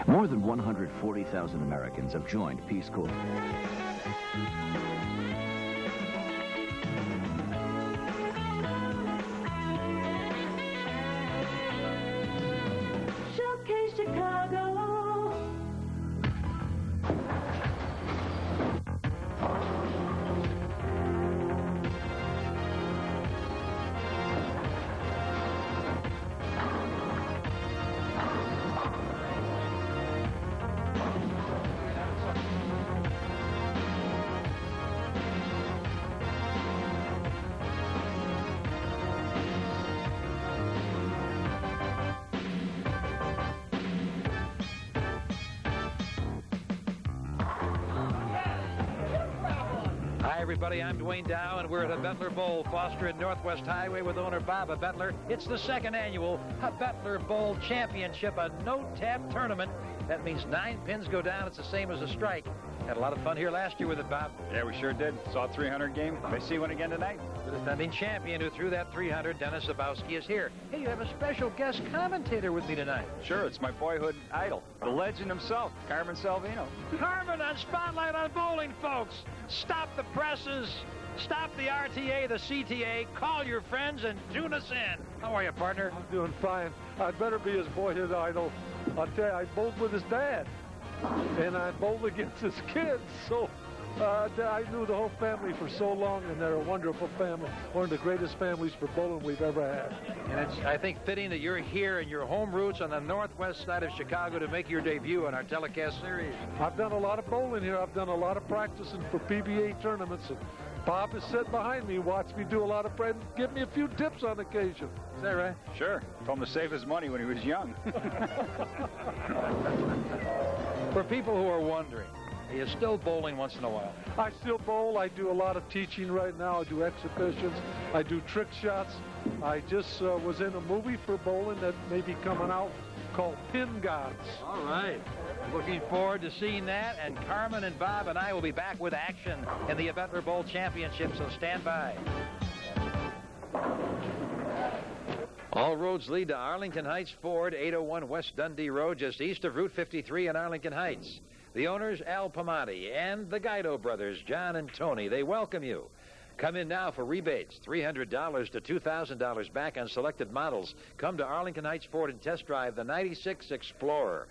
More than 140,000 Americans have joined Peace Corps. Showcase Chicago. Hi, everybody. I'm Dwayne Dow, and we're at Habetler Bowl, Foster and Northwest Highway with owner Bob Habetler. It's the second annual Habetler Bowl Championship, a no-tap tournament. That means 9 pins go down. It's the same as a strike. Had a lot of fun here last year with it, Bob. Yeah, we sure did. Saw a 300 game. May see one again tonight. The defending champion who threw that 300, Dennis Zabowski, is here. Hey, you have a special guest commentator with me tonight. Sure, it's my boyhood idol, the legend himself, Carmen Salvino. Carmen on Spotlight on Bowling, folks. Stop the presses. Stop the RTA, the CTA. Call your friends and tune us in. How are you, partner? I'm doing fine. I'd better be his boyhood idol. I'll tell you, I bowled with his dad, and I bowled against his kids. So I knew the whole family for so long, and they're a wonderful family. One of the greatest families for bowling we've ever had. And it's, I think, fitting that you're here in your home roots on the northwest side of Chicago to make your debut on our telecast series. I've done a lot of bowling here. I've done a lot of practicing for PBA tournaments. And Bob is sitting behind me, watched me do a lot of practice, give me a few tips on occasion. Is that right? Sure. Told him to save his money when he was young. For people who are wondering, he is still bowling once in a while. I still bowl. I do a lot of teaching right now. I do exhibitions. I do trick shots. I just was in a movie for bowling that may be coming out called Pin Gods. All right. Looking forward to seeing that, and Carmen and Bob and I will be back with action in the Habetler Bowl Championship, so stand by. All roads lead to Arlington Heights Ford, 801 West Dundee Road, just east of Route 53 in Arlington Heights. The owners, Al Pomati, and the Guido brothers, John and Tony, they welcome you. Come in now for rebates, $300 to $2,000 back on selected models. Come to Arlington Heights Ford and test drive the 96 Explorer.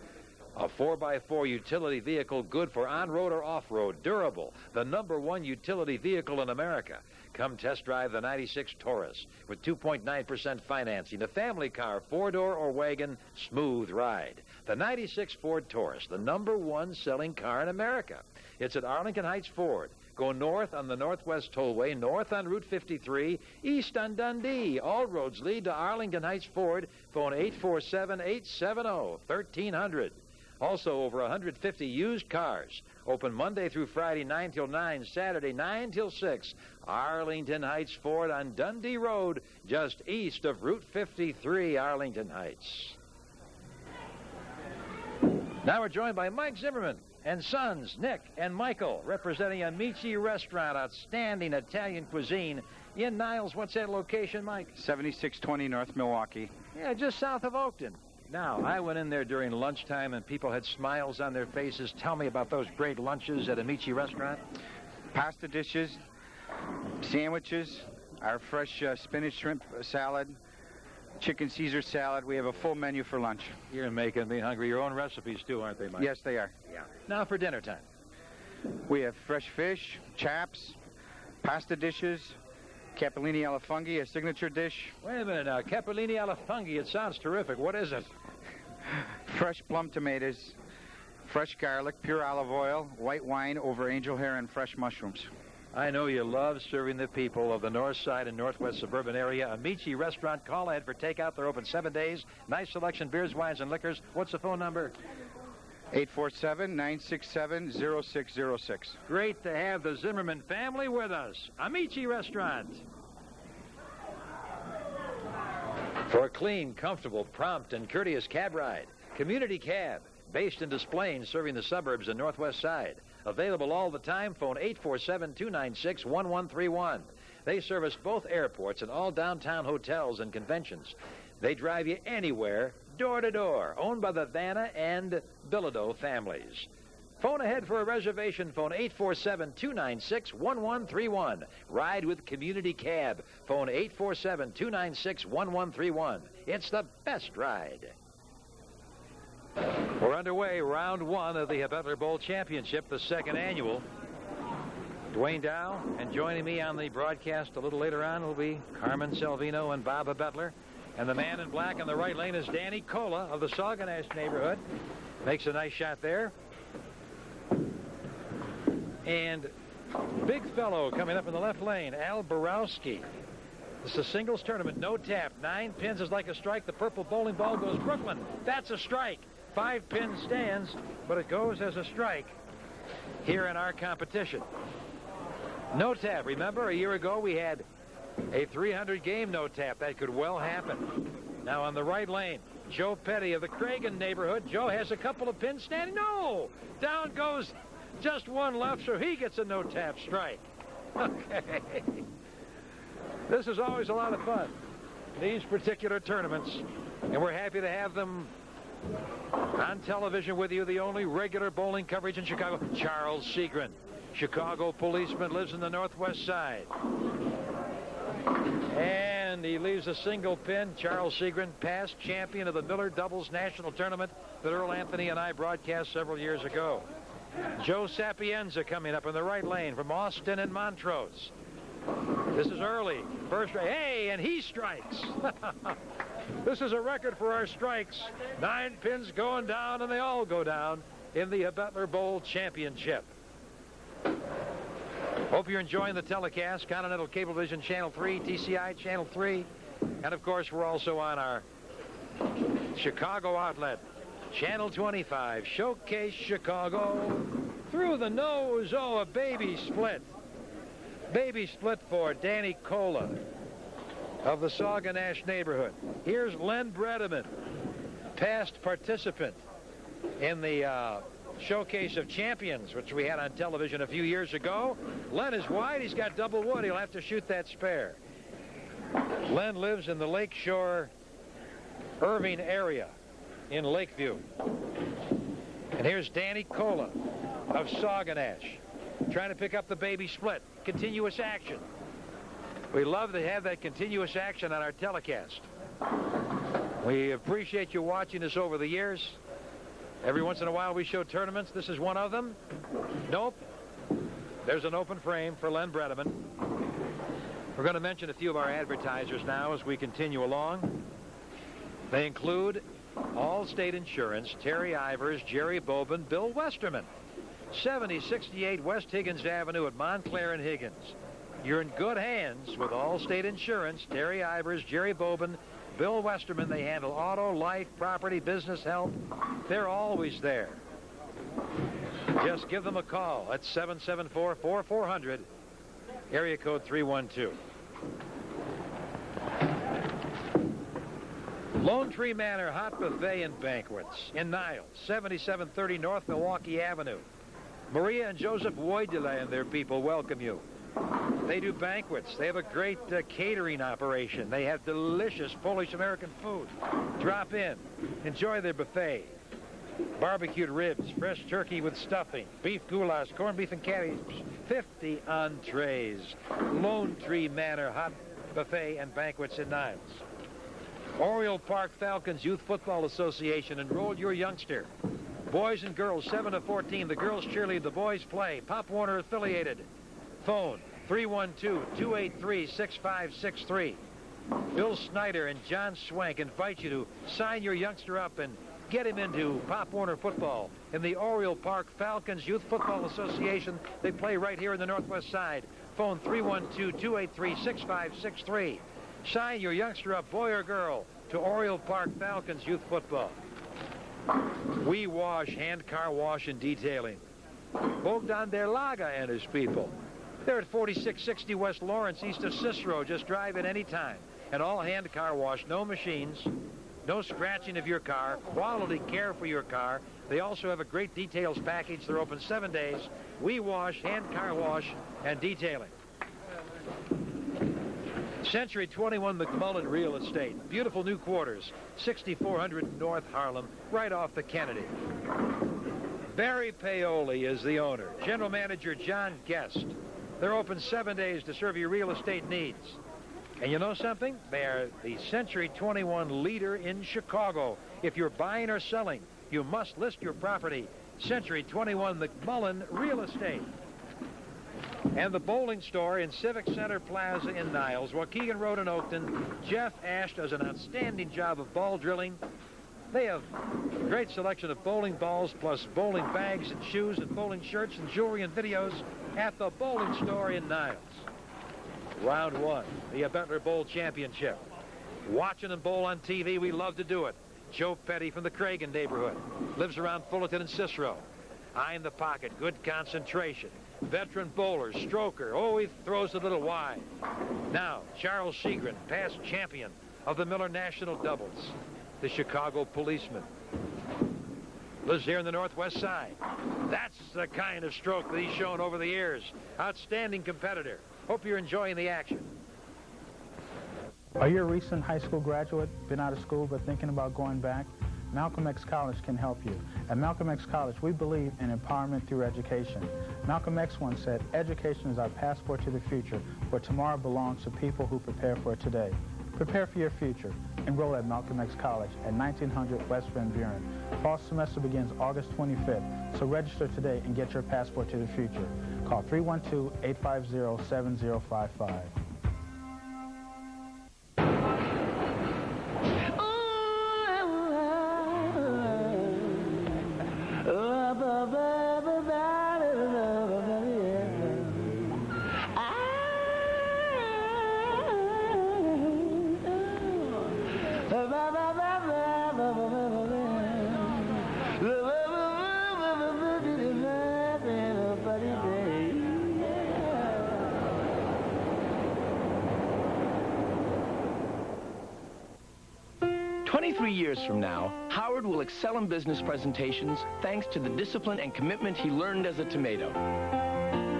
A 4x4 utility vehicle good for on-road or off-road, durable, the #1 utility vehicle in America. Come test drive the 96 Taurus with 2.9% financing. A family car, 4-door or wagon, smooth ride. The 96 Ford Taurus, the #1 selling car in America. It's at Arlington Heights Ford. Go north on the Northwest Tollway, north on Route 53, east on Dundee. All roads lead to Arlington Heights Ford. Phone 847-870-1300. Also, over 150 used cars. Open Monday through Friday, 9 till 9, Saturday, 9 till 6. Arlington Heights Ford on Dundee Road, just east of Route 53, Arlington Heights. Now we're joined by Mike Zimmerman and sons, Nick and Michael, representing Amici Restaurant, outstanding Italian cuisine in Niles. What's that location, Mike? 7620 North Milwaukee. Yeah, just south of Oakton. Now, I went in there during lunchtime, and people had smiles on their faces. Tell me about those great lunches at Amici Restaurant. Pasta dishes, sandwiches, our fresh spinach shrimp salad, chicken Caesar salad. We have a full menu for lunch. You're making me hungry. Your own recipes, too, aren't they, Mike? Yes, they are. Yeah. Now for dinner time. We have fresh fish, chaps, pasta dishes, capellini alla funghi, a signature dish. Wait a minute now. Capellini alla funghi. It sounds terrific. What is it? Fresh plum tomatoes, fresh garlic, pure olive oil, white wine over angel hair, and fresh mushrooms. I know you love serving the people of the north side and northwest suburban area. Amici Restaurant. Call ahead for takeout. They're open 7 days. Nice selection, beers, wines, and liquors. What's the phone number? 847-967-0606. Great to have the Zimmerman family with us. Amici Restaurant. For a clean, comfortable, prompt, and courteous cab ride, Community Cab, based in Des Plaines, serving the suburbs and northwest side. Available all the time. Phone 847-296-1131. They service both airports and all downtown hotels and conventions. They drive you anywhere door to door, owned by the Vanna and Bilodeau families. Phone ahead for a reservation. Phone 847-296-1131. Ride with Community Cab. Phone 847-296-1131. It's the best ride. We're underway, round one of the Habetler Bowl Championship, the second annual. Dwayne Dow, and joining me on the broadcast a little later on will be Carmen Salvino and Bob Habetler. And the man in black in the right lane is Danny Cola of the Sauganash neighborhood. Makes a nice shot there. And big fellow coming up in the left lane, Al Borowski. This is a singles tournament, no tap. 9 pins is like a strike. The purple bowling ball goes Brooklyn. That's a strike. 5 pins stands, but it goes as a strike here in our competition. No tap. Remember, a year ago we had a 300 game no tap. That could well happen. Now on the right lane, Joe Petty of the Cragen neighborhood. Joe has a couple of pins standing. No! Down goes just one left, so he gets a no tap strike. Okay. This is always a lot of fun, these particular tournaments, and we're happy to have them on television with you. The only regular bowling coverage in Chicago. Charles Seagren, Chicago policeman, lives in the northwest side. And he leaves a single pin. Charles Seagren, past champion of the Miller Doubles National Tournament that Earl Anthony and I broadcast several years ago. Joe Sapienza coming up in the right lane from Austin and Montrose. This is early. First, hey, and he strikes. This is a record for our strikes. 9 pins going down, and they all go down in the Habetler Bowl Championship. Hope you're enjoying the telecast. Continental Cablevision Channel 3, TCI Channel 3. And, of course, we're also on our Chicago outlet, Channel 25, Showcase Chicago. Through the nose, oh, a baby split. Baby split for Danny Cola of the Sauganash neighborhood. Here's Len Bredeman, past participant in the Showcase of Champions, which we had on television a few years ago. Len is wide. He's got double wood. He'll have to shoot that spare. Len lives in the Lakeshore Irving area in Lakeview. And here's Danny Cola of Sauganash, trying to pick up the baby split. Continuous action. We love to have that continuous action on our telecast. We appreciate you watching us over the years. Every once in a while we show tournaments. This is one of them. Nope. There's an open frame for Len Bredeman. We're going to mention a few of our advertisers now as we continue along. They include Allstate Insurance, Terry Ivers, Jerry Bobin, Bill Westerman. 7068 West Higgins Avenue at Montclair and Higgins. You're in good hands with Allstate Insurance, Terry Ivers, Jerry Bobin, Bill Westerman. They handle auto, life, property, business, health. They're always there. Just give them a call at 774-4400, area code 312. Lone Tree Manor Hot Buffet and Banquets in Niles, 7730 North Milwaukee Avenue. Maria and Joseph Woidele and their people welcome you. They do banquets. They have a great catering operation. They have delicious Polish-American food. Drop in. Enjoy their buffet. Barbecued ribs, fresh turkey with stuffing, beef goulash, corned beef and cabbage, 50 entrees. Lone Tree Manor Hot Buffet and Banquets in Niles. Oriole Park Falcons Youth Football Association. Enroll your youngster. Boys and girls 7 to 14. The girls cheerlead, the boys play. Pop Warner affiliated. Phone 312-283-6563. Bill Snyder and John Swank invite you to sign your youngster up and get him into Pop Warner football in the Oriole Park Falcons Youth Football Association. They play right here in the northwest side. Phone 312-283-6563. Sign your youngster up, boy or girl, to Oriole Park Falcons Youth Football. We Wash Hand Car Wash and Detailing. Bogdan Derlaga and his people. They're at 4660 West Lawrence, east of Cicero. Just drive in any time. And all hand car wash, no machines, no scratching of your car, quality care for your car. They also have a great details package. They're open 7 days. We Wash Hand Car Wash and Detailing. Century 21 McMullen Real Estate. Beautiful new quarters. 6400 North Harlem, right off the Kennedy. Barry Paoli is the owner. General Manager John Guest. They're open 7 days to serve your real estate needs. And you know something? They are the Century 21 leader in Chicago. If you're buying or selling, you must list your property. Century 21 McMullen Real Estate. And the bowling store in Civic Center Plaza in Niles, Waukegan Road in Oakton. Jeff Ash does an outstanding job of ball drilling. They have a great selection of bowling balls, plus bowling bags and shoes and bowling shirts and jewelry and videos at the bowling store in Niles. Round one, the Habetler Bowl Championship. Watching them bowl on TV, we love to do it. Joe Petty from the Cragen neighborhood. Lives around Fullerton and Cicero. Eye in the pocket, good concentration. Veteran bowler, stroker. Oh, he throws a little wide. Now, Charles Seagren, past champion of the Miller National Doubles. The Chicago policeman. Lives here in the Northwest Side. That's the kind of stroke that he's shown over the years. Outstanding competitor. Hope you're enjoying the action. Are you a recent high school graduate, been out of school but thinking about going back? Malcolm X College can help you. At Malcolm X College, we believe in empowerment through education. Malcolm X once said, education is our passport to the future, where tomorrow belongs to people who prepare for it today. Prepare for your future. Enroll at Malcolm X College at 1900 West Van Buren. Fall semester begins August 25th, so register today and get your passport to the future. Call 312-850-7055. Years from now, Howard will excel in business presentations thanks to the discipline and commitment he learned as a tomato.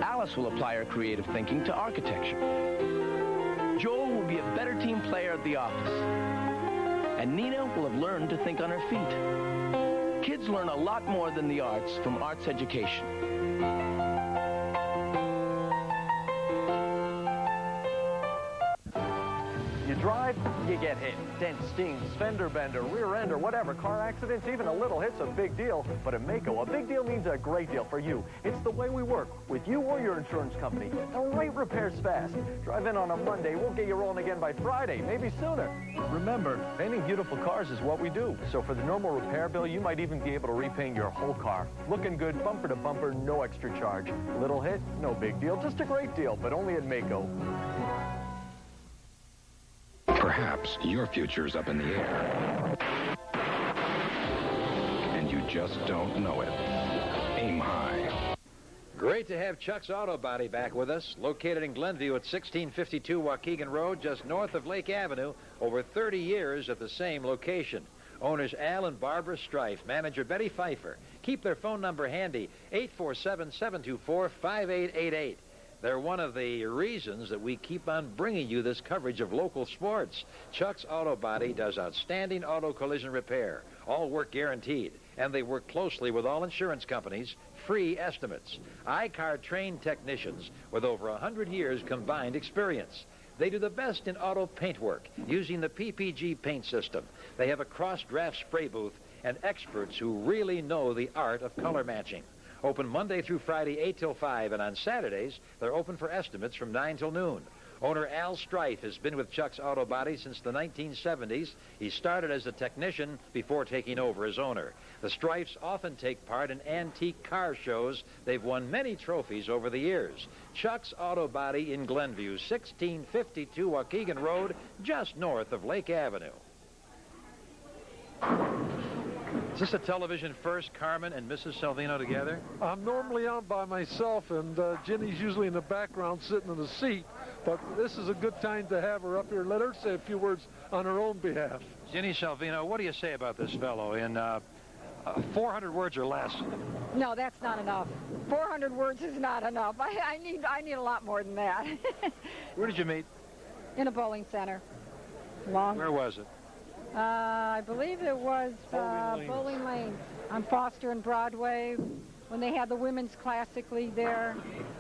Alice will apply her creative thinking to architecture. Joel will be a better team player at the office. And Nina will have learned to think on her feet. Kids learn a lot more than the arts from arts education. You drive, you get hit. Dent, stings, fender bender, rear end, or whatever. Car accidents, even a little hit's a big deal. But at Mako, a big deal means a great deal for you. It's the way we work, with you or your insurance company. The right repair's fast. Drive in on a Monday, we'll get you rolling again by Friday, maybe sooner. Remember, painting beautiful cars is what we do. So for the normal repair bill, you might even be able to repaint your whole car. Looking good, bumper to bumper, no extra charge. Little hit, no big deal, just a great deal, but only at Mako. Perhaps your future's up in the air, and you just don't know it. Aim high. Great to have Chuck's Auto Body back with us, located in Glenview at 1652 Waukegan Road, just north of Lake Avenue, over 30 years at the same location. Owners Al and Barbara Strife, manager Betty Pfeiffer. Keep their phone number handy, 847-724-5888. They're one of the reasons that we keep on bringing you this coverage of local sports. Chuck's Auto Body does outstanding auto collision repair, all work guaranteed, and they work closely with all insurance companies, free estimates. I-Car trained technicians with over 100 years combined experience. They do the best in auto paint work using the PPG paint system. They have a cross-draft spray booth and experts who really know the art of color matching. Open Monday through Friday, 8 till 5, and on Saturdays, they're open for estimates from 9 till noon. Owner Al Strife has been with Chuck's Auto Body since the 1970s. He started as a technician before taking over as owner. The Strifes often take part in antique car shows. They've won many trophies over the years. Chuck's Auto Body in Glenview, 1652 Waukegan Road, just north of Lake Avenue. Is this a television first, Carmen and Mrs. Salvino together? I'm normally on by myself, and Ginny's usually in the background sitting in the seat. But this is a good time to have her up here. Let her say a few words on her own behalf. Ginny Salvino, what do you say about this fellow in 400 words or less? No, that's not enough. 400 words is not enough. I need a lot more than that. Where did you meet? in a bowling center. Long. Where was it? I believe it was Bowling Lanes on Foster and Broadway when they had the Women's Classic League there.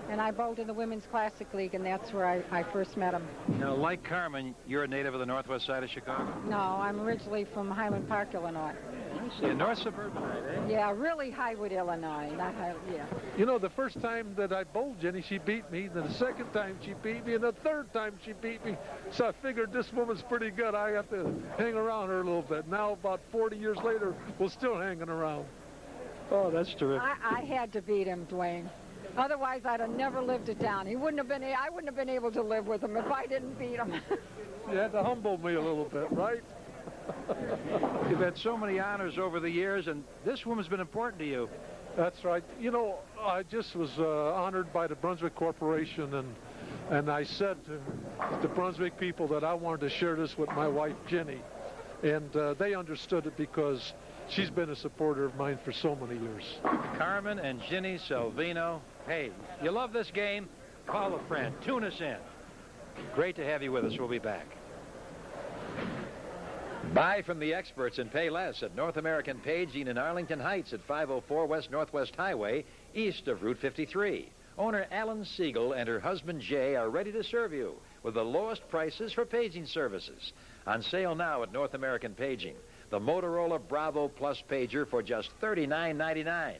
And I bowled in the Women's Classic League, and that's where I first met him. Now, like Carmen, you're a native of the northwest side of Chicago? No, I'm originally from Highland Park, Illinois. I see. A north suburbanite, eh? Yeah, really Highwood, Illinois. Not Highwood, yeah. You know, the first time that I bowled Jenny, she beat me. Then the second time she beat me, and the third time she beat me. So I figured this woman's pretty good. I got to hang around her a little bit. Now, about 40 years later, we're still hanging around. Oh, that's terrific. I had to beat him, Dwayne. Otherwise, I'd have never lived it down. I wouldn't have been able to live with him if I didn't beat him. You had to humble me a little bit, right? You've had so many honors over the years, and this woman's been important to you. That's right. You know, I just was honored by the Brunswick Corporation, and I said to the Brunswick people that I wanted to share this with my wife, Jenny. And they understood it because she's been a supporter of mine for so many years. Carmen and Ginny Salvino. Hey, you love this game? Call a friend. Tune us in. Great to have you with us. We'll be back. Buy from the experts and pay less at North American Paging in Arlington Heights at 504 West Northwest Highway, east of Route 53. Owner Alan Siegel and her husband Jay are ready to serve you with the lowest prices for paging services. On sale now at North American Paging. The Motorola Bravo Plus pager for just $39.99.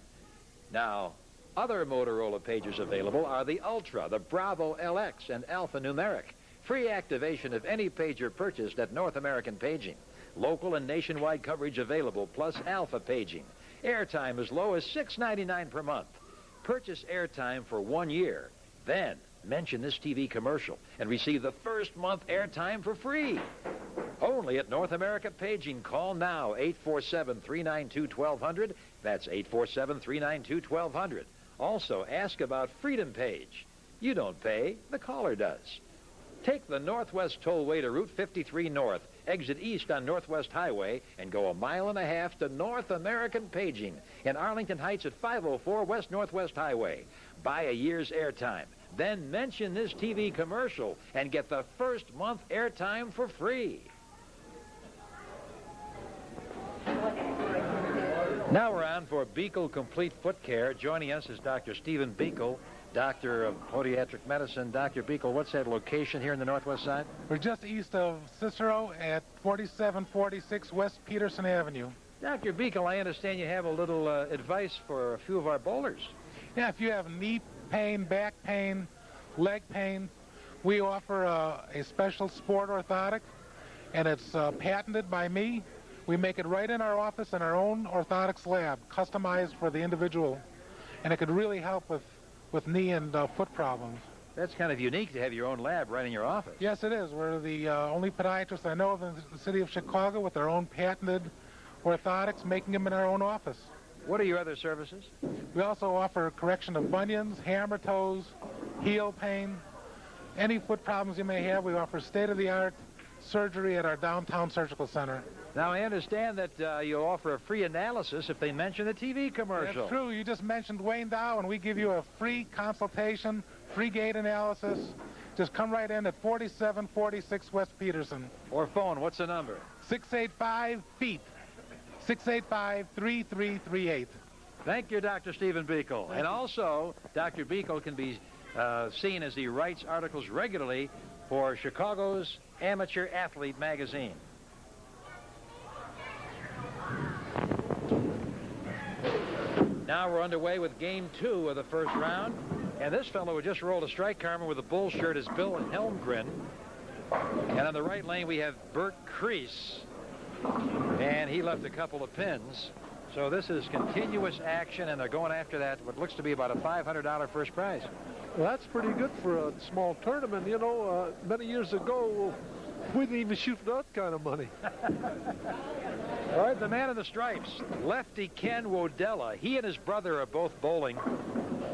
Now, other Motorola pagers available are the Ultra, the Bravo LX, and Alphanumeric. Free activation of any pager purchased at North American Paging. Local and nationwide coverage available, plus Alpha paging. Airtime as low as $6.99 per month. Purchase airtime for 1 year. Then mention this TV commercial and receive the first month airtime for free. Only at North America Paging. Call now, 847-392-1200. That's 847-392-1200. Also, ask about Freedom Page. You don't pay, the caller does. Take the Northwest Tollway to Route 53 North, exit east on Northwest Highway, and go 1.5 miles to North American Paging in Arlington Heights at 504 West Northwest Highway. Buy a year's airtime. Then mention this TV commercial and get the first month airtime for free. Now we're on for Beekle Complete Foot Care. Joining us is Dr. Stephen Beekle, Doctor of Podiatric Medicine. Dr. Beekle, what's that location here in the Northwest Side? We're just east of Cicero at 4746 West Peterson Avenue. Dr. Beekle, I understand you have a little advice for a few of our bowlers. Yeah, if you have knee pain, back pain, leg pain, we offer a special sport orthotic, and it's patented by me. We make it right in our office in our own orthotics lab, customized for the individual, and it could really help with knee and foot problems. That's kind of unique to have your own lab right in your office. Yes, it is. We're the only podiatrists I know of in the city of Chicago with our own patented orthotics, making them in our own office. What are your other services? We also offer correction of bunions, hammer toes, heel pain, any foot problems you may have. We offer state-of-the-art surgery at our downtown surgical center. Now, I understand that you'll offer a free analysis if they mention the TV commercial. That's true. You just mentioned Wayne Dow, and we give you a free consultation, free gait analysis. Just come right in at 4746 West Peterson. Or phone. What's the number? 685-FEET. 685-3338. Thank you, Dr. Stephen Beekle. And also, Dr. Beekle can be seen as he writes articles regularly for Chicago's Amateur Athlete magazine. Now we're underway with Game 2 of the first round. And this fellow who just rolled a strike, Carmen, with a bull shirt is Bill Helmgren. And on the right lane, we have Bert Crease. And he left a couple of pins. So this is continuous action, and they're going after that, what looks to be about a $500 first prize. Well, that's pretty good for a small tournament. You know, many years ago, we didn't even shoot for that kind of money. All right, the man in the stripes, lefty Ken Wodella. He and his brother are both bowling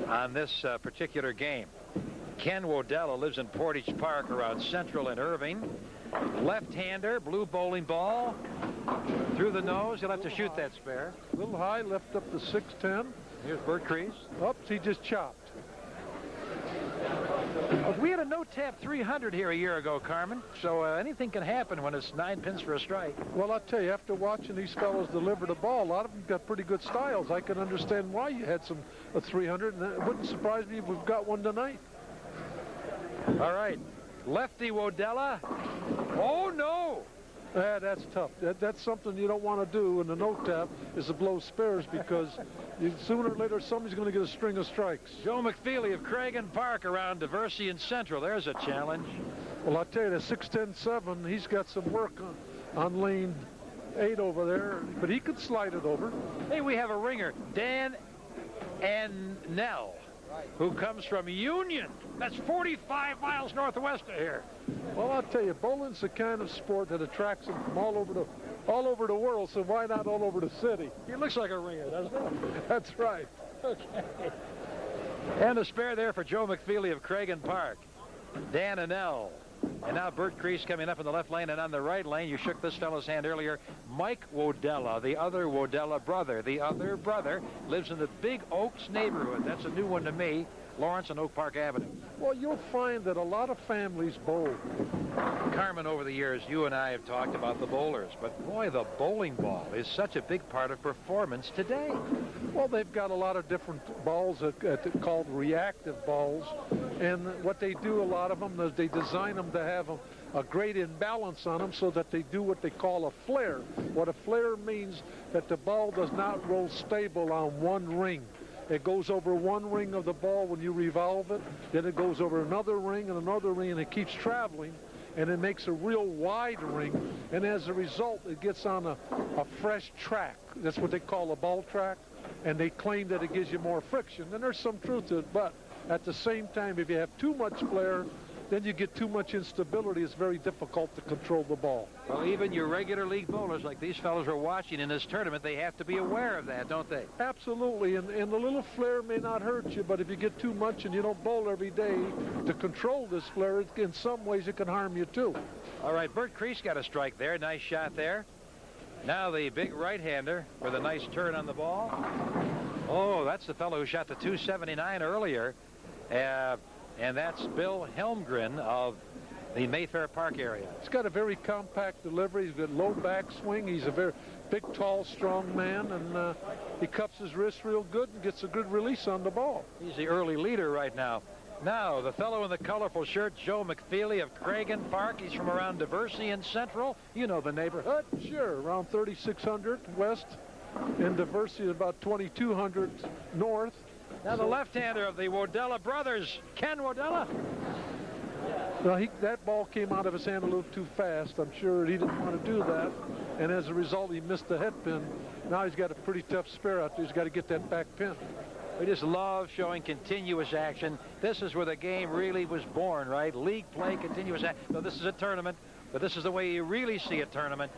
on this particular game. Ken Wodella lives in Portage Park around Central and Irving. Left-hander, blue bowling ball. Through the nose, he'll have to shoot that spare. A little high, left up to 610. Here's Bert Crease. Oops, he just chopped. had a no-tap 300 here a year ago, Carmen, so anything can happen when it's 9 pins for a strike. Well, I'll tell you, after watching these fellows deliver the ball, a lot of them got pretty good styles. I can understand why you had a 300, and it wouldn't surprise me if we've got one tonight. All right, lefty Wodella. Oh, no! That's tough. That's something you don't want to do in the no-tap, is to blow spares, because sooner or later somebody's going to get a string of strikes. Joe McFeely of Cragen Park around Diversey and Central. There's a challenge. Well, I'll tell you, the 6-10-7, he's got some work on lane 8 over there, but he could slide it over. Hey, we have a ringer, Dan and Nell, who comes from Union. That's 45 miles northwest of here. Well, I'll tell you, bowling's the kind of sport that attracts them from all over the world, so why not all over the city? He looks like a ringer, doesn't he? That's right. Okay. And a spare there for Joe McFeely of Cragen Park. Dan Annell. And now Bert Crease coming up in the left lane, and on the right lane, you shook this fellow's hand earlier, Mike Wodella, the other Wodella brother. The other brother lives in the Big Oaks neighborhood. That's a new one to me, Lawrence and Oak Park Avenue. Well, you'll find that a lot of families bowl. Carmen, over the years, you and I have talked about the bowlers, but boy, the bowling ball is such a big part of performance today. Well, they've got a lot of different balls called reactive balls, and what they do, a lot of them, is they design them to have a great imbalance on them so that they do what they call a flare. What a flare means, that the ball does not roll stable on one ring. It goes over one ring of the ball when you revolve it, then it goes over another ring, and it keeps traveling, and it makes a real wide ring, and as a result, it gets on a fresh track. That's what they call a ball track, and they claim that it gives you more friction, and there's some truth to it, but at the same time, if you have too much flare, then you get too much instability. It's very difficult to control the ball. Well, even your regular league bowlers, like these fellows are watching in this tournament, they have to be aware of that, don't they? Absolutely, and the little flare may not hurt you, but if you get too much and you don't bowl every day to control this flare, in some ways it can harm you too. All right, Bert Crease got a strike there. Nice shot there. Now the big right-hander with a nice turn on the ball. Oh, that's the fellow who shot the 279 earlier. And that's Bill Helmgren of the Mayfair Park area. He's got a very compact delivery. He's got low backswing. He's a very big, tall, strong man, and he cups his wrist real good and gets a good release on the ball. He's the early leader right now. Now, the fellow in the colorful shirt, Joe McFeely of Cragen Park. He's from around Diversey and Central. You know the neighborhood. Sure, around 3600 west, and Diversey about 2200 north. Now the left-hander of the Wodella brothers, Ken Wodella. Well, that ball came out of his hand a little too fast. I'm sure he didn't want to do that, and as a result, he missed the head pin. Now he's got a pretty tough spare out there. He's got to get that back pin. We just love showing continuous action. This is where the game really was born, right? League play, continuous action. So this is a tournament, but this is the way you really see a tournament.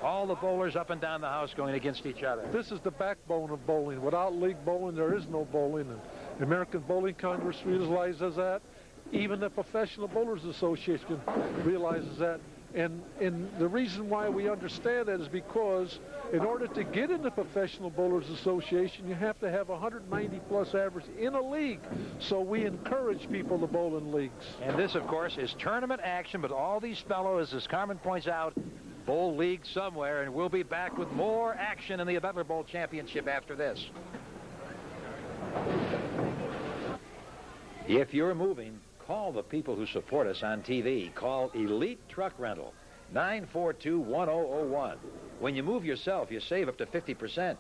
All the bowlers up and down the house going against each other. This is the backbone of bowling. Without league bowling, there is no bowling. And the American Bowling Congress realizes that. Even the Professional Bowlers Association realizes that. And the reason why we understand that is because in order to get in the Professional Bowlers Association, you have to have 190-plus average in a league. So we encourage people to bowl in leagues. And this, of course, is tournament action, but all these fellows, as Carmen points out, bowl league somewhere, and we'll be back with more action in the Habetler Bowl Championship after this. If you're moving, call the people who support us on TV. Call Elite Truck Rental, 942-1001. When you move yourself, you save up to 50%.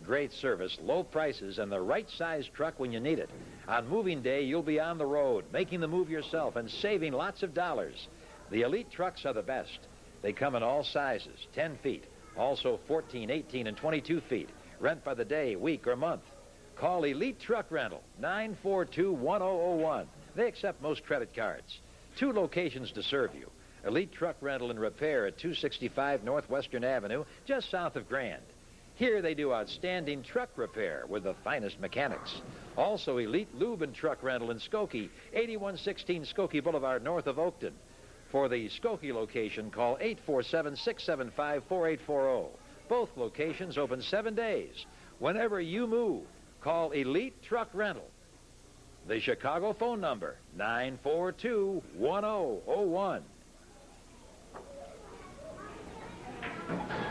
Great service, low prices, and the right size truck when you need it. On moving day, you'll be on the road, making the move yourself and saving lots of dollars. The Elite trucks are the best. They come in all sizes, 10 feet, also 14, 18, and 22 feet. Rent by the day, week, or month. Call Elite Truck Rental, 942-1001. They accept most credit cards. 2 locations to serve you. Elite Truck Rental and Repair at 265 Northwestern Avenue, just south of Grand. Here they do outstanding truck repair with the finest mechanics. Also, Elite Lube and Truck Rental in Skokie, 8116 Skokie Boulevard, north of Oakton. For the Skokie location, call 847-675-4840. Both locations open 7 days. Whenever you move, call Elite Truck Rental, The Chicago phone number, 942-1001.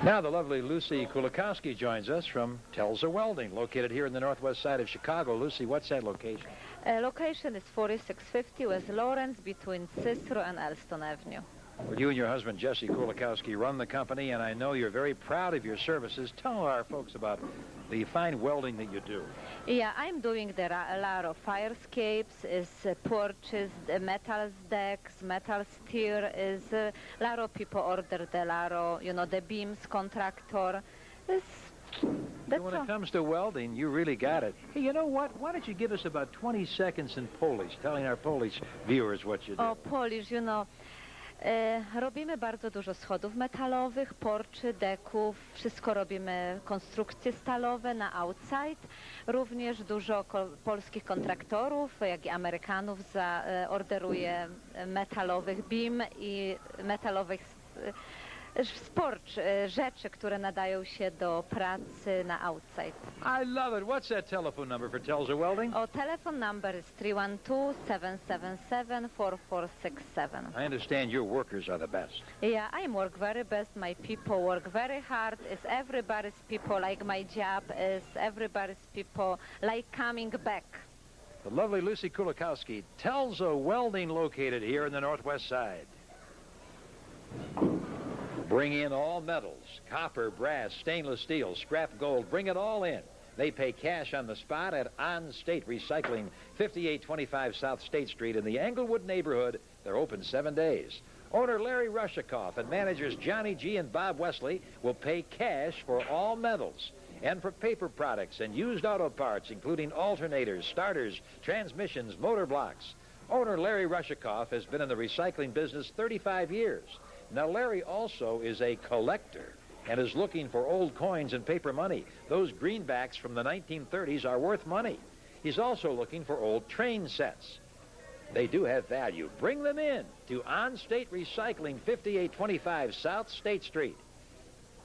Now the lovely Lucy Kulikowski joins us from Telza Welding, located here in the northwest side of Chicago. Lucy, what's that location? Location is 4650 West Lawrence between Cicero and Elston Avenue. Well, you and your husband, Jesse Kulikowski, run the company, and I know you're very proud of your services. Tell our folks about the fine welding that you do. Yeah, I'm doing there a lot of fire escapes, porches, metal decks, metal steel. A lot of people ordered a lot of, the beams contractor. When it comes to welding, you really got it. Hey, you know what? Why don't you give us about 20 seconds in Polish, telling our Polish viewers what you do. Oh, Polish, robimy bardzo dużo schodów metalowych, porczy, deków, wszystko robimy, konstrukcje stalowe na outside. Również dużo polskich kontraktorów, jak i Amerykanów orderuje metalowych beam i metalowych rzeczy, które nadają się do pracy na outside. I love it. What's that telephone number for Telza Welding? Telephone number is 312-777-4467. I understand your workers are the best. Yeah, I work very best. My people work very hard. It's everybody's people like my job. Is everybody's people like coming back. The lovely Lucy Kulikowski, Telza Welding, located here in the northwest side. Bring in all metals, copper, brass, stainless steel, scrap gold. Bring it all in. They pay cash on the spot at On State Recycling, 5825 South State Street in the Englewood neighborhood. They're open 7 days. Owner Larry Rushikoff and managers Johnny G. and Bob Wesley will pay cash for all metals and for paper products and used auto parts, including alternators, starters, transmissions, motor blocks. Owner Larry Rushikoff has been in the recycling business 35 years. Now, Larry also is a collector and is looking for old coins and paper money. Those greenbacks from the 1930s are worth money. He's also looking for old train sets. They do have value. Bring them in to On State Recycling, 5825 South State Street.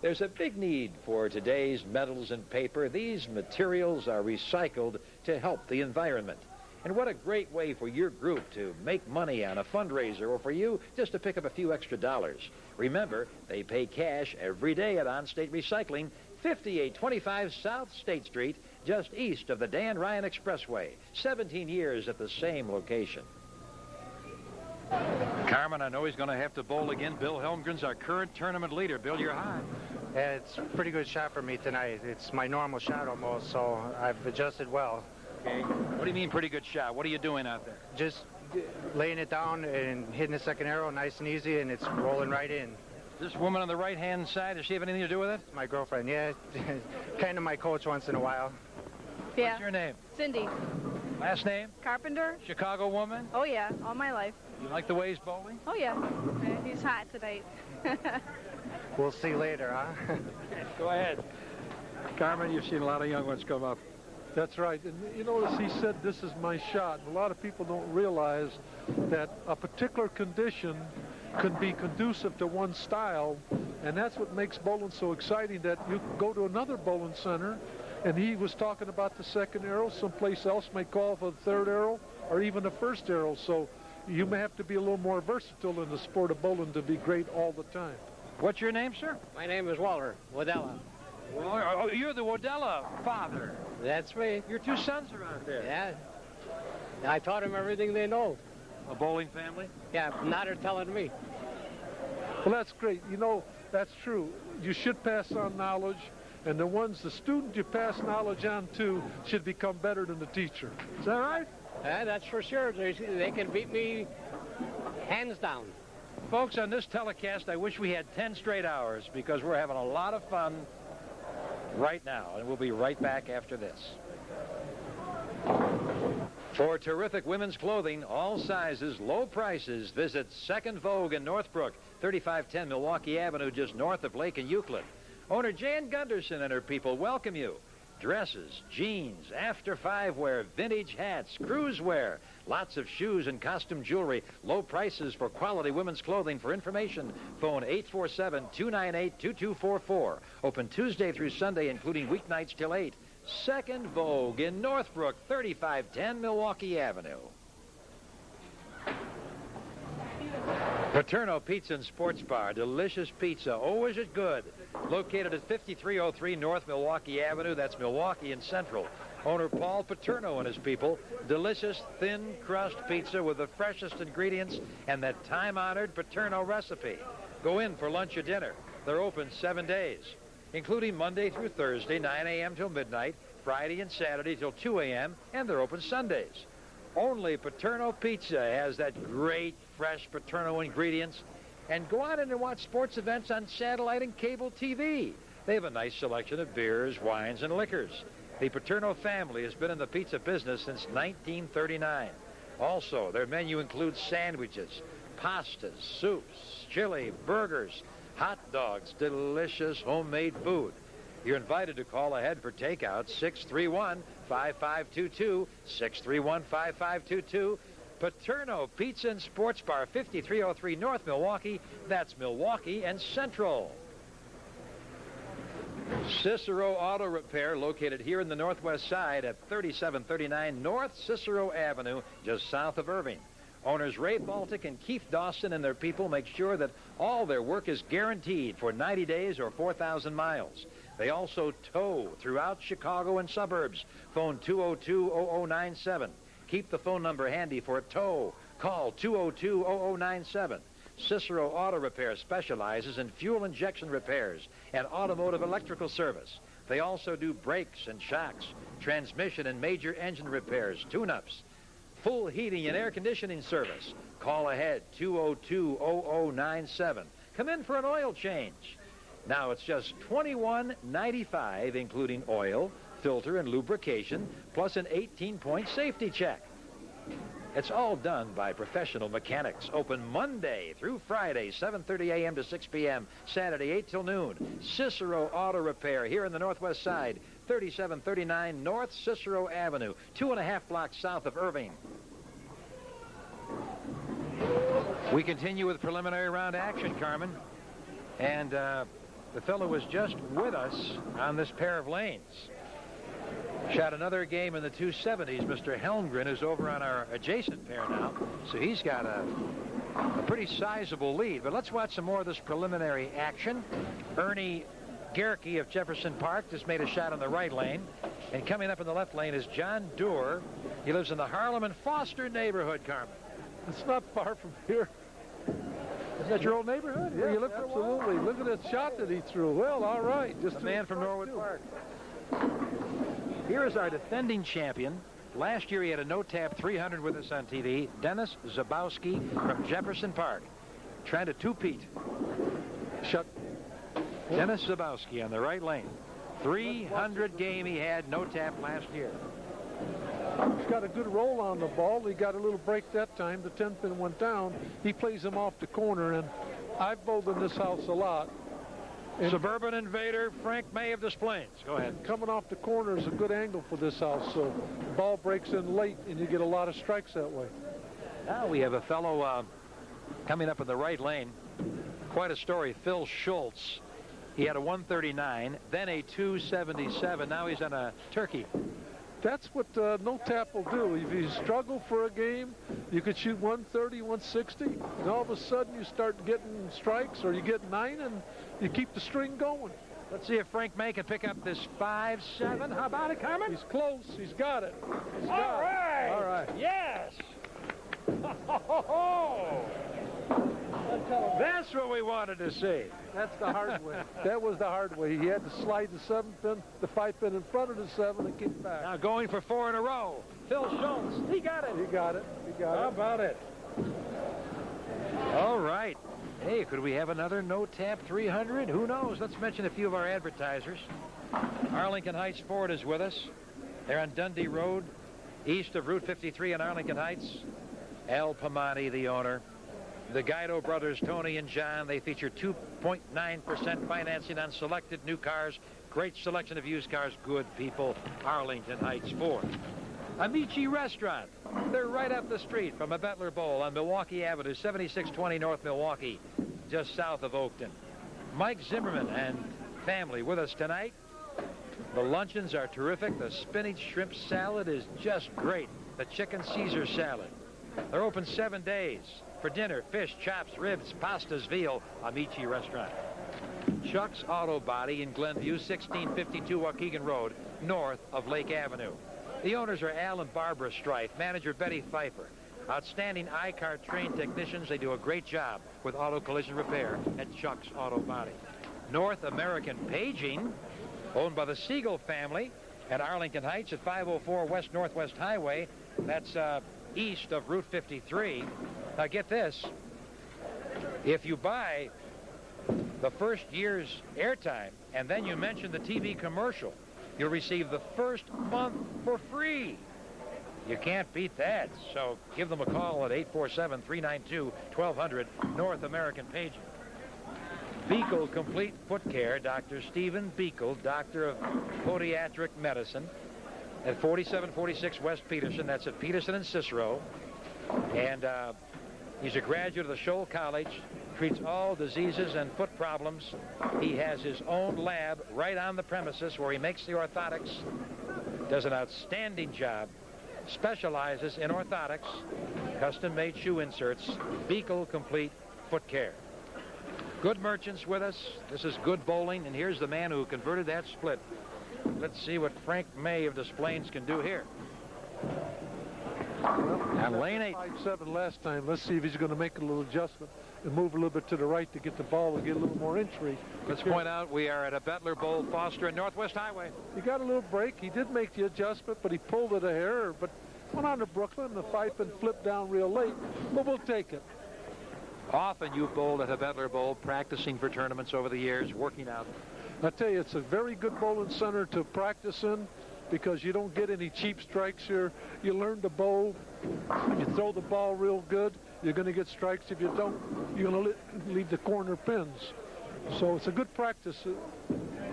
There's a big need for today's metals and paper. These materials are recycled to help the environment. And what a great way for your group to make money on a fundraiser, or for you just to pick up a few extra dollars. Remember, they pay cash every day at On State Recycling, 5825 South State Street, just east of the Dan Ryan Expressway. 17 years at the same location. Carmen, I know he's going to have to bowl again. Bill Helmgren's our current tournament leader. Bill, you're hot. It's a pretty good shot for me tonight. It's my normal shot almost, so I've adjusted well. Okay. What do you mean pretty good shot? What are you doing out there? Just laying it down and hitting the second arrow nice and easy, and it's rolling right in. This woman on the right-hand side, does she have anything to do with it? My girlfriend, yeah. Kind of my coach once in a while. Yeah. What's your name? Cindy. Last name? Carpenter. Chicago woman? Oh, yeah, all my life. You like the way he's bowling? Oh, yeah. He's hot tonight. We'll see later, huh? Go ahead. Carmen, you've seen a lot of young ones come up. That's right. And you notice he said, this is my shot. And a lot of people don't realize that a particular condition can be conducive to one style. And that's what makes bowling so exciting, that you can go to another bowling center, and he was talking about the second arrow. Someplace else may call for the third arrow or even the first arrow. So you may have to be a little more versatile in the sport of bowling to be great all the time. What's your name, sir? My name is Walter Wadella. Oh, you're the Wadella father. That's me. Your two sons are out there. Yeah. I taught them everything they know. A bowling family? Yeah, now they're telling me. Well, that's great. You know, that's true. You should pass on knowledge, and the student you pass knowledge on to should become better than the teacher. Is that right? Yeah, that's for sure. They can beat me hands down. Folks, on this telecast, I wish we had 10 straight hours, because we're having a lot of fun right now, and we'll be right back after this. For terrific women's clothing, all sizes, low prices, visit Second Vogue in Northbrook, 3510 Milwaukee Avenue, just north of Lake and Euclid. Owner Jan Gunderson and her people welcome you. Dresses, jeans, after five wear, vintage hats, cruise wear, lots of shoes and costume jewelry, low prices for quality women's clothing. For information, phone 847-298-2244. Open Tuesday through Sunday, including weeknights till 8. Second Vogue in Northbrook, 3510 Milwaukee Avenue. Paterno Pizza and Sports Bar. Delicious pizza. Oh, is it good? Located at 5303 North Milwaukee Avenue. That's Milwaukee and Central. Owner Paul Paterno and his people. Delicious thin crust pizza with the freshest ingredients and that time-honored Paterno recipe. Go in for lunch or dinner. They're open 7 days, including Monday through Thursday, 9 a.m. till midnight, Friday and Saturday till 2 a.m., and they're open Sundays. Only Paterno Pizza has that great, fresh Paterno ingredients. And go out and watch sports events on satellite and cable TV. They have a nice selection of beers, wines, and liquors. The Paterno family has been in the pizza business since 1939. Also, their menu includes sandwiches, pastas, soups, chili, burgers, hot dogs, delicious homemade food. You're invited to call ahead for takeout, 631-5522, 631-5522. Paterno Pizza and Sports Bar, 5303 North Milwaukee. That's Milwaukee and Central. Cicero Auto Repair, located here in the northwest side at 3739 North Cicero Avenue, just south of Irving. Owners Ray Baltic and Keith Dawson and their people make sure that all their work is guaranteed for 90 days or 4,000 miles. They also tow throughout Chicago and suburbs. Phone 202-0097. Keep the phone number handy for a tow. Call 202-0097. Cicero Auto Repair specializes in fuel injection repairs and automotive electrical service. They also do brakes and shocks, transmission and major engine repairs, tune-ups, full heating and air conditioning service. Call ahead, 202-0097. Come in for an oil change. Now it's just $21.95, including oil, filter, and lubrication, plus an 18-point safety check. It's all done by professional mechanics. Open Monday through Friday, 7:30 a.m. to 6 p.m., Saturday 8 till noon. Cicero Auto Repair here in the northwest side, 3739 North Cicero Avenue, 2.5 blocks south of Irving. We continue with preliminary round action, Carmen. And the fellow was just with us on this pair of lanes. Shot another game in the 270s, Mr. Helmgren, who's over on our adjacent pair now. So he's got a pretty sizable lead. But let's watch some more of this preliminary action. Ernie Gerke of Jefferson Park just made a shot on the right lane. And coming up in the left lane is John Doerr. He lives in the Harlem and Foster neighborhood, Carmen. It's not far from here. Is that your old neighborhood? Yeah, absolutely. Look at that shot that he threw. Well, all right. Just the man from Norwood Park. Here is our defending champion. Last year he had a no-tap 300 with us on TV. Dennis Zabowski from Jefferson Park. Trying to two-peat. Dennis Zabowski on the right lane. 300 game he had, no-tap last year. He's got a good roll on the ball. He got a little break that time. The 10 pin went down. He plays him off the corner, and I've bowled in this house a lot. And Suburban Invader Frank May of Des Plaines. Go ahead. Coming off the corner is a good angle for this house, so the ball breaks in late, and you get a lot of strikes that way. Now we have a fellow coming up in the right lane. Quite a story. Phil Schultz. He had a 139, then a 277. Now he's on a turkey. That's what no tap will do. If you struggle for a game, you could shoot 130, 160, and all of a sudden you start getting strikes, or you get 9, and you keep the string going. Let's see if Frank May can pick up this 5-7. How about it, Carmen? He's close. He's got it. He's got all right. It. All right. Yes. That's what we wanted to see. That's the hard way. That was the hard way. He had to slide the 7 pin, the 5 pin in front of the 7 and kick back. Now going for 4 in a row. Phil Schultz. He got it. He got it. He got it. How about it? All right. Hey, could we have another no-tap 300? Who knows? Let's mention a few of our advertisers. Arlington Heights Ford is with us. They're on Dundee Road, east of Route 53 in Arlington Heights. Al Pamani, the owner. The Guido brothers, Tony and John, they feature 2.9% financing on selected new cars. Great selection of used cars. Good people. Arlington Heights Ford. Amici Restaurant. They're right up the street from Habetler Bowl on Milwaukee Avenue, 7620 North Milwaukee, just south of Oakton. Mike Zimmerman and family with us tonight. The luncheons are terrific. The spinach shrimp salad is just great. The chicken Caesar salad. They're open 7 days. For dinner, fish, chops, ribs, pastas, veal, Amici Restaurant. Chuck's Auto Body in Glenview, 1652 Waukegan Road, north of Lake Avenue. The owners are Al and Barbara Strife, manager Betty Pfeiffer. Outstanding I-Car trained technicians. They do a great job with auto collision repair at Chuck's Auto Body. North American Paging, owned by the Siegel family at Arlington Heights at 504 West Northwest Highway. That's east of Route 53. Now get this. If you buy the first year's airtime and then you mention the TV commercial, you'll receive the first month for free. You can't beat that. So give them a call at 847-392-1200, North American Paging. Beacle Complete Foot Care, Dr. Stephen Beacle, Doctor of Podiatric Medicine, at 4746 West Peterson. That's at Peterson and Cicero. And he's a graduate of the Scholl College, treats all diseases and foot problems. He has his own lab right on the premises where he makes the orthotics, does an outstanding job, specializes in orthotics, custom-made shoe inserts, Beacle Complete Foot Care. Good merchants with us. This is good bowling, and here's the man who converted that split. Let's see what Frank May of Des Plaines can do here. And lane 8. 5-7 last time. Let's see if he's going to make a little adjustment and move a little bit to the right to get the ball and get a little more entry. Let's point out we are at a Habetler Bowl, Foster and Northwest Highway. He got a little break. He did make the adjustment, but he pulled it a hair. But went on to Brooklyn. The fife and flipped down real late, but we'll take it. Often you've bowled at Habetler Bowl, practicing for tournaments over the years, working out. I tell you, it's a very good bowling center to practice in because you don't get any cheap strikes here. You learn to bowl. You throw the ball real good, you're going to get strikes. If you don't, you're going to leave the corner pins. So it's a good practice.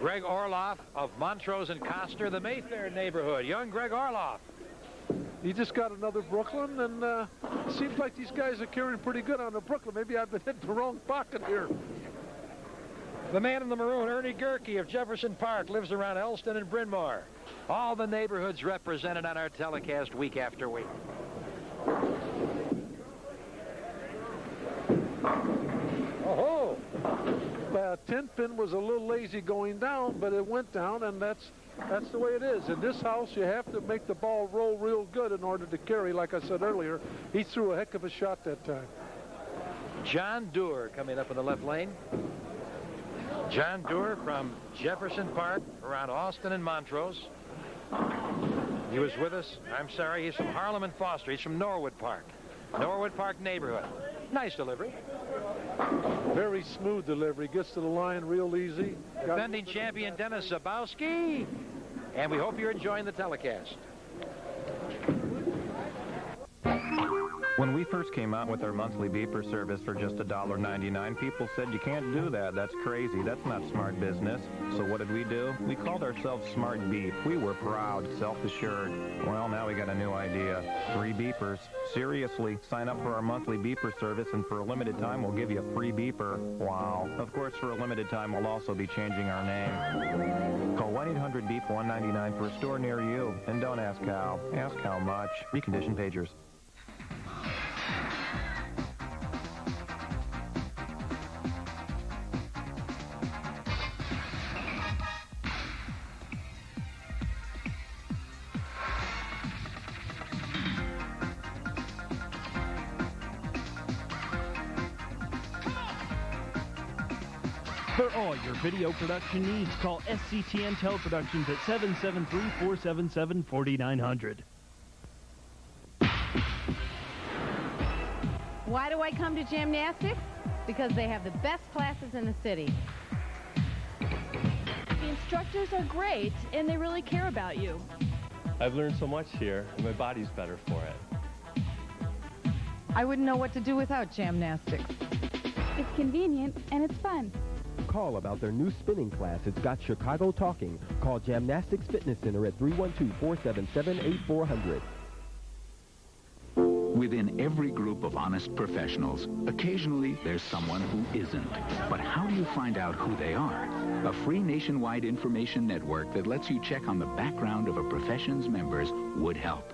Greg Orloff of Montrose and Coster, the Mayfair neighborhood. Young Greg Orloff. He just got another Brooklyn, and it seems like these guys are carrying pretty good on the Brooklyn. Maybe I've been hitting the wrong pocket here. The man in the maroon, Ernie Gerke of Jefferson Park, lives around Elston and Bryn Mawr. All the neighborhoods represented on our telecast week after week. Oh-ho! 10-pin was a little lazy going down, but it went down, and that's the way it is. In this house, you have to make the ball roll real good in order to carry. Like I said earlier, he threw a heck of a shot that time. John Doerr coming up in the left lane. John Doerr from Jefferson Park, around Austin and Montrose. He was with us. I'm sorry, he's from Harlem and Foster. He's from Norwood Park. Norwood Park neighborhood. Nice delivery. Very smooth delivery. Gets to the line real easy. Defending champion Dennis Zabowski. And we hope you're enjoying the telecast. When we first came out with our monthly beeper service for just $1.99, people said, you can't do that. That's crazy. That's not smart business. So what did we do? We called ourselves Smart Beep. We were proud, self-assured. Well, now we got a new idea. 3 beepers. Seriously, sign up for our monthly beeper service, and for a limited time, we'll give you a free beeper. Wow. Of course, for a limited time, we'll also be changing our name. Call 1-800-BEEP-199 for a store near you. And don't ask how. Ask how much. Reconditioned pagers. For all your video production needs, call SCTN Teleproductions at 773-477-4900. Why do I come to gymnastics? Because they have the best classes in the city. The instructors are great, and they really care about you. I've learned so much here, and my body's better for it. I wouldn't know what to do without gymnastics. It's convenient, and it's fun. Call about their new spinning class. It's got Chicago talking. Call Gymnastics Fitness Center at 312-477-8400. Within every group of honest professionals, occasionally there's someone who isn't. But how do you find out who they are? A free nationwide information network that lets you check on the background of a profession's members would help.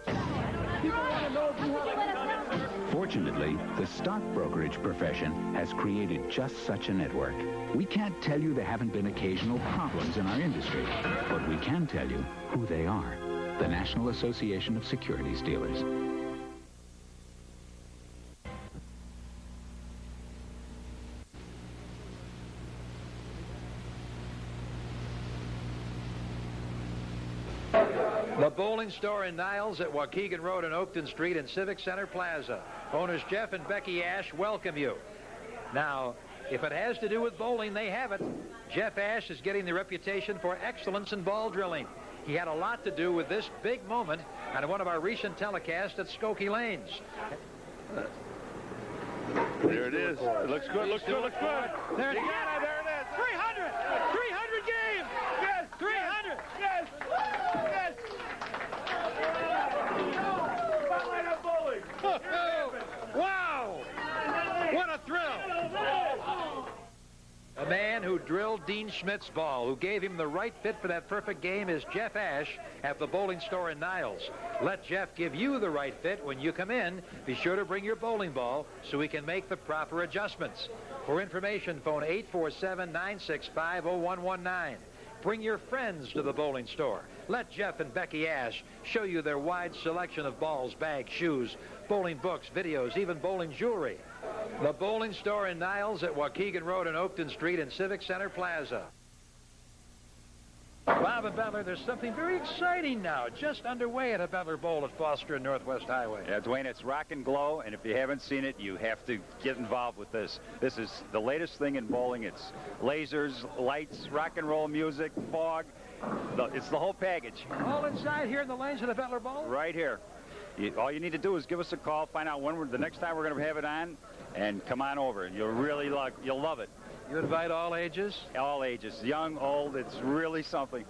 Fortunately, the stock brokerage profession has created just such a network. We can't tell you there haven't been occasional problems in our industry, but we can tell you who they are. The National Association of Securities Dealers. The Bowling Store in Niles at Waukegan Road and Oakton Street in Civic Center Plaza. Owners Jeff and Becky Ash welcome you. Now, if it has to do with bowling, they have it. Jeff Ash is getting the reputation for excellence in ball drilling. He had a lot to do with this big moment on one of our recent telecasts at Skokie Lanes. There it is. It looks good, looks good, looks good. There it is. 300! 300 games! Yes! 300! Yes! Yes! Spotlight on bowling! Wow! What a thrill! A man who drilled Dean Schmidt's ball, who gave him the right fit for that perfect game, is Jeff Ash at the Bowling Store in Niles. Let Jeff give you the right fit when you come in. Be sure to bring your bowling ball so we can make the proper adjustments. For information, phone 847-965-0119. Bring your friends to the Bowling Store. Let Jeff and Becky Ash show you their wide selection of balls, bags, shoes, bowling books, videos, even bowling jewelry. The Bowling Store in Niles at Waukegan Road and Oakton Street in Civic Center Plaza. Bob and Habetler, there's something very exciting now, just underway at Habetler Bowl at Foster and Northwest Highway. Yeah, Dwayne, it's rock and glow, and if you haven't seen it, you have to get involved with this. This is the latest thing in bowling. It's lasers, lights, rock and roll music, fog. It's the whole package. All inside here in the lanes of the Habetler Bowl? Right here. All you need to do is give us a call, find out when the next time we're going to have it on, and come on over. You'll love it. You invite all ages? All ages, young, old. It's really something.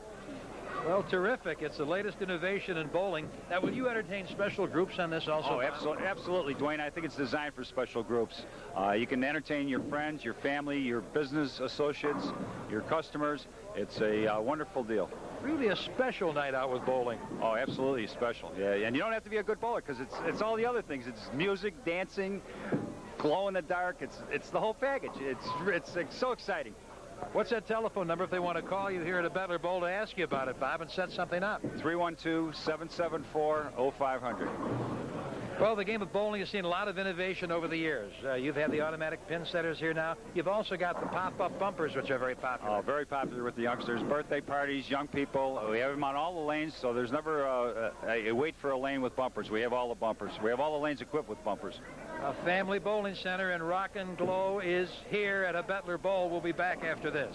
Well, terrific. It's the latest innovation in bowling. Now, will you entertain special groups on this also? Oh, absolutely, Dwayne. I think it's designed for special groups. You can entertain your friends, your family, your business associates, your customers. It's a wonderful deal. Really a special night out with bowling. Oh, absolutely special. Yeah, and you don't have to be a good bowler because it's all the other things. It's music, dancing, glow in the dark. It's the whole package. It's so exciting. What's that telephone number if they want to call you here at Habetler Bowl to ask you about it, Bob, and set something up? 312-774-0500. Well, the game of bowling has seen a lot of innovation over the years. You've had the automatic pin setters here now. You've also got the pop-up bumpers, which are very popular. Oh, very popular with the youngsters. Birthday parties, young people. We have them on all the lanes, so there's never a wait for a lane with bumpers. We have all the bumpers. We have all the lanes equipped with bumpers. A family bowling center in Rock and Glow is here at Habetler Bowl. We'll be back after this.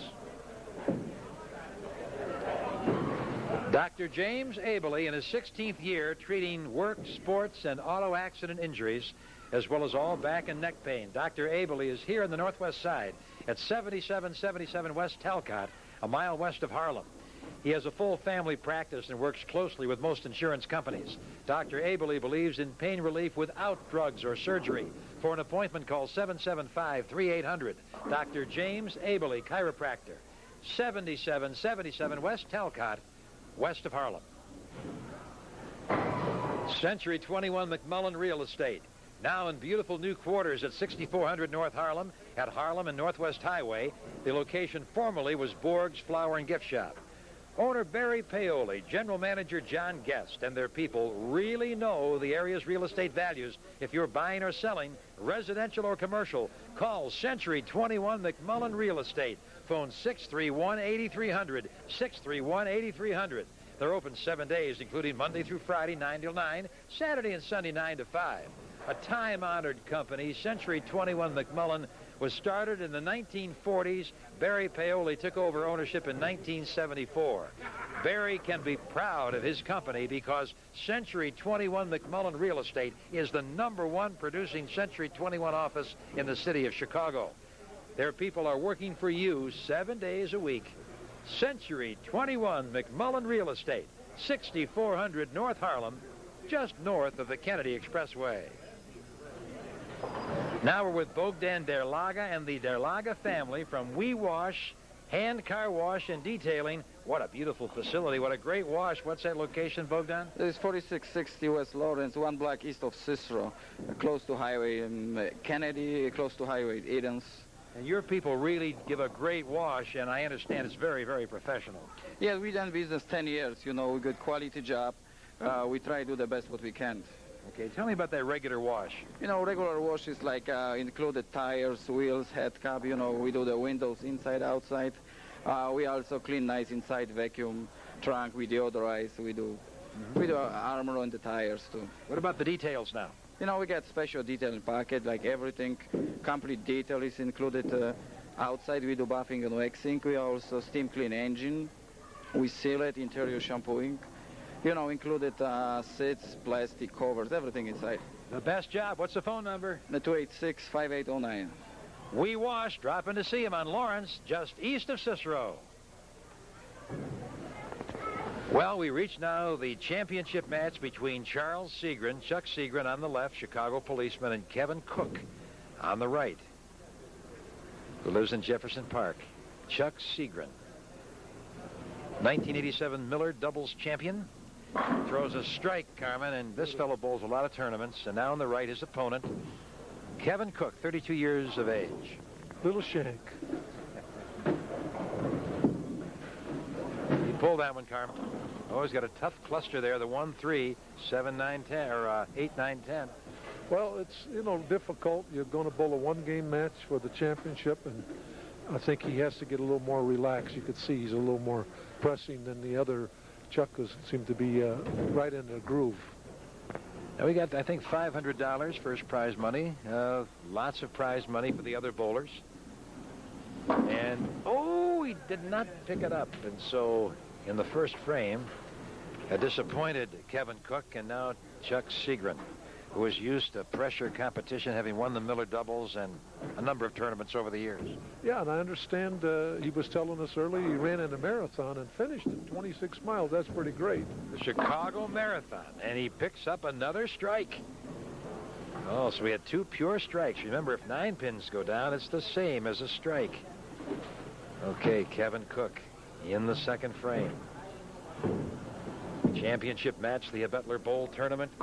Dr. James Abele, in his 16th year, treating work, sports, and auto accident injuries, as well as all back and neck pain. Dr. Abele is here on the northwest side at 7777 West Talcott, a mile west of Harlem. He has a full family practice and works closely with most insurance companies. Dr. Abele believes in pain relief without drugs or surgery. For an appointment, call 775-3800. Dr. James Abele, chiropractor, 7777 West Talcott, west of Harlem. Century 21 McMullen Real Estate, now in beautiful new quarters at 6400 North Harlem, at Harlem and Northwest Highway. The location formerly was Borg's Flower and Gift Shop. Owner Barry Paoli, General Manager John Guest, and their people really know the area's real estate values. If you're buying or selling, residential or commercial, call Century 21 McMullen Real Estate. Phone 631-8300, 631-8300. They're open 7 days, including Monday through Friday, 9 till 9, Saturday and Sunday, 9 to 5. A time-honored company, Century 21 McMullen, was started in the 1940s. Barry Paoli took over ownership in 1974. Barry can be proud of his company because Century 21 McMullen Real Estate is the #1 producing Century 21 office in the city of Chicago. Their people are working for you 7 days a week. Century 21 McMullen Real Estate, 6400 North Harlem, just north of the Kennedy Expressway. Now we're with Bogdan Derlaga and the Derlaga family from We Wash, Hand Car Wash and Detailing. What a beautiful facility. What a great wash. What's that location, Bogdan? This is 4660 West Lawrence, 1 block east of Cicero, close to Highway Kennedy, close to Highway Edens. And your people really give a great wash, and I understand it's very, very professional. Yeah, we've done business 10 years. You know, we good quality job. We try to do the best what we can. Okay, tell me about that regular wash. You know, regular wash is like included tires, wheels, head cap. You know, we do the windows inside, outside. We also clean nice inside, vacuum, trunk, we deodorize. We do armor on the tires too. What about the details now? You know, we got special detailing packet, like everything. Complete detail is included. Outside we do buffing and waxing. We also steam clean engine. We seal it, interior shampooing. You know, included seats, plastic covers, everything inside. The best job. What's the phone number? The 286-5809. We Wash. Drop in to see him on Lawrence, just east of Cicero. Well, we reach now the championship match between Charles Segrin, Chuck Segrin on the left, Chicago policeman, and Kevin Cook on the right, who lives in Jefferson Park. Chuck Segrin, 1987 Miller doubles champion. Throws a strike, Carmen, and this fellow bowls a lot of tournaments. And now on the right, his opponent, Kevin Cook, 32 years of age. Little shank. He pulled that one, Carmen. Oh, he's got a tough cluster there. The 1-3, 7-9-10, or 8-9-10. Well, it's, you know, difficult. You're going to bowl a one-game match for the championship, and I think he has to get a little more relaxed. You could see he's a little more pressing than the other. Chuck seemed to be right in the groove. Now we got, I think, $500 first prize money. Lots of prize money for the other bowlers. And, oh, he did not pick it up. And so, in the first frame, a disappointed Kevin Cook, and now Chuck Segrin, who is used to pressure competition, having won the Miller doubles and a number of tournaments over the years. Yeah, and I understand he was telling us earlier he ran in a marathon and finished at 26 miles. That's pretty great. The Chicago Marathon, and he picks up another strike. Oh, so we had 2 pure strikes. Remember, if 9 pins go down, it's the same as a strike. Okay, Kevin Cook in the second frame. Championship match, the Habetler Bowl tournament.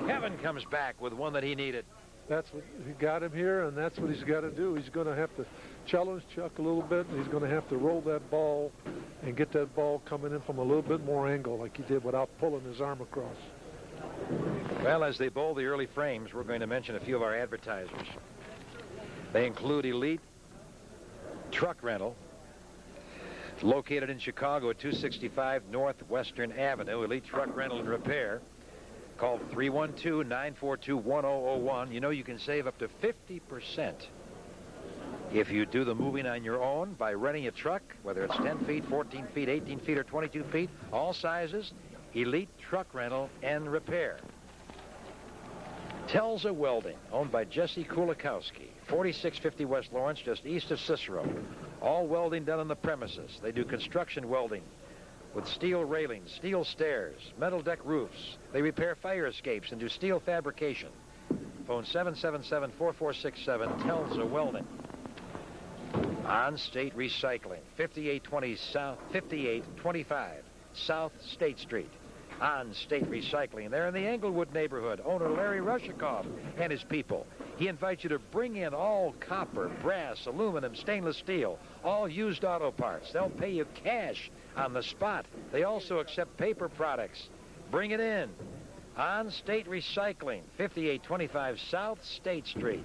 Kevin comes back with one that he needed. That's what he got him here, and that's what he's got to do. He's going to have to challenge Chuck a little bit, and he's going to have to roll that ball and get that ball coming in from a little bit more angle like he did without pulling his arm across. Well, as they bowl the early frames, we're going to mention a few of our advertisers. They include Elite Truck Rental, located in Chicago at 265 Northwestern Avenue. Elite Truck Rental and Repair. Call 312-942-1001. You know, you can save up to 50% if you do the moving on your own by renting a truck, whether it's 10 feet, 14 feet, 18 feet, or 22 feet, all sizes. Elite Truck Rental and Repair. Telza Welding, owned by Jesse Kulikowski, 4650 West Lawrence, just east of Cicero. All welding done on the premises. They do construction welding with steel railings, steel stairs, metal deck roofs. They repair fire escapes and do steel fabrication. Phone 777-4467, Telza Welding. On State Recycling, 5825 South State Street. On State Recycling. They're in the Englewood neighborhood. Owner Larry Rushikoff and his people. He invites you to bring in all copper, brass, aluminum, stainless steel, all used auto parts. They'll pay you cash on the spot. They also accept paper products. Bring it in. On State Recycling, 5825 South State Street.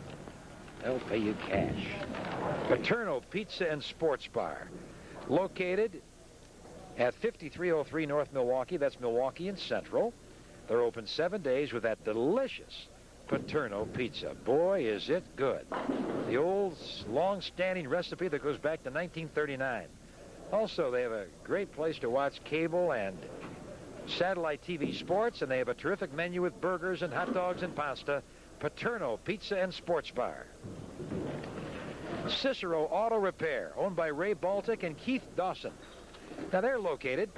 They'll pay you cash. Paterno Pizza and Sports Bar, located at 5303 North Milwaukee. That's Milwaukee and Central. They're open 7 days with that delicious Paterno pizza. Boy, is it good. The old, long-standing recipe that goes back to 1939. Also, they have a great place to watch cable and satellite TV sports, and they have a terrific menu with burgers and hot dogs and pasta. Paterno Pizza and Sports Bar. Cicero Auto Repair, owned by Ray Baltic and Keith Dawson. Now, they're located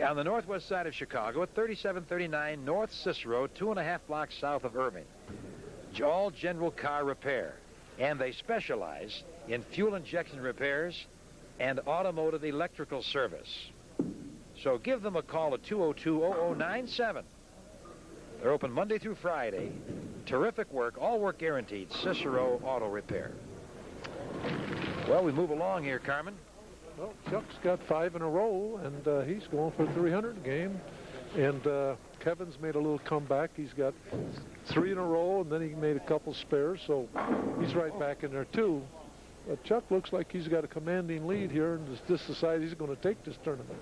on the northwest side of Chicago at 3739 North Cicero, 2.5 blocks south of Irving. all general car repair, and they specialize in fuel injection repairs and automotive electrical service. So give them a call at 202-0097. They're open Monday through Friday. Terrific work, all work guaranteed. Cicero Auto Repair. Well, we move along here, Carmen. Well, Chuck's got 5 in a row, and he's going for a 300 game. And Kevin's made a little comeback. He's got 3 in a row, and then he made a couple spares, so he's right back in there, too. But Chuck looks like he's got a commanding lead here, and this decides he's going to take this tournament.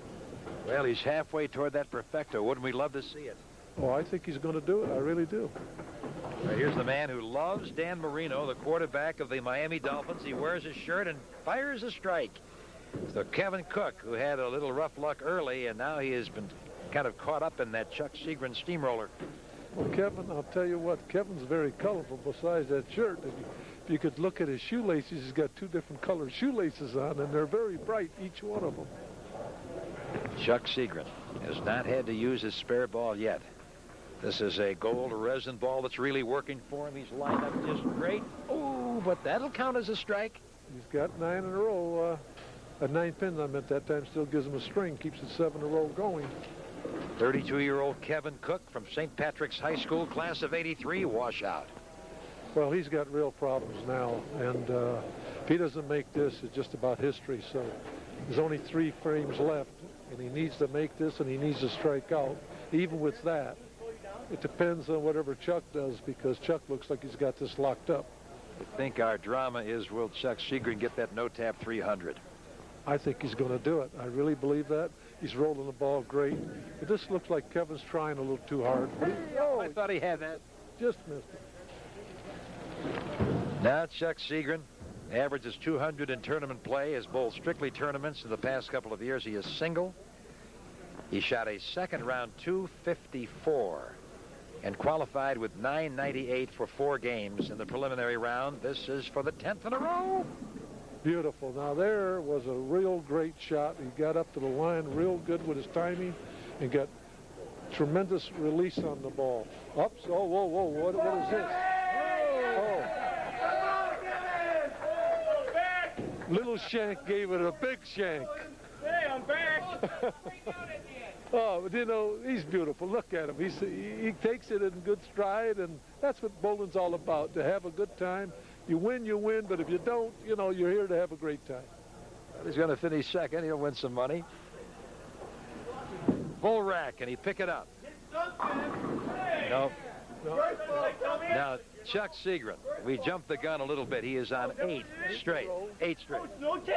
Well, he's halfway toward that perfecto. Wouldn't we love to see it? Oh, I think he's going to do it. I really do. Right, here's the man who loves Dan Marino, the quarterback of the Miami Dolphins. He wears his shirt and fires a strike. So Kevin Cook, who had a little rough luck early, and now he has been kind of caught up in that Chuck Seagren steamroller. Well, Kevin, I'll tell you what, Kevin's very colorful besides that shirt. If you could look at his shoelaces, he's got 2 different colored shoelaces on, and they're very bright, each one of them. Chuck Seagren has not had to use his spare ball yet. This is a gold resin ball that's really working for him. He's lined up just great. Oh, but that'll count as a strike. He's got 9 in a row. 9 pins, I meant that time, still gives him a string, keeps it 7 in a row going. 32-year-old Kevin Cook from St. Patrick's High School, class of '83, washout. Well, he's got real problems now, and if he doesn't make this, it's just about history. So there's only 3 frames left, and he needs to make this, and he needs to strike out. Even with that, it depends on whatever Chuck does, because Chuck looks like he's got this locked up. I think our drama is, will Chuck Seagren get that no-tap 300? I think he's going to do it. I really believe that. He's rolling the ball great. But this looks like Kevin's trying a little too hard. I thought he had that. Just missed it. Now Chuck Seagren averages 200 in tournament play. Has bowled strictly tournaments in the past couple of years. He is single. He shot a second round 254 and qualified with 998 for 4 games in the preliminary round. This is for the 10th in a row. Beautiful. Now there was a real great shot. He got up to the line real good with his timing and got tremendous release on the ball. Ups. Oh, whoa, whoa. What is this? Oh. Little Shank gave it a big shank. Hey, I'm back. Oh, but you know, he's beautiful. Look at him. He takes it in good stride, and that's what bowling's all about, to have a good time. You win, but if you don't, you know, you're here to have a great time. Well, he's going to finish second. He'll win some money. Bull rack, and he pick it up. No. Now, Chuck Seagren, we jumped the gun a little bit. He is on 8 straight. 8 straight. No tip.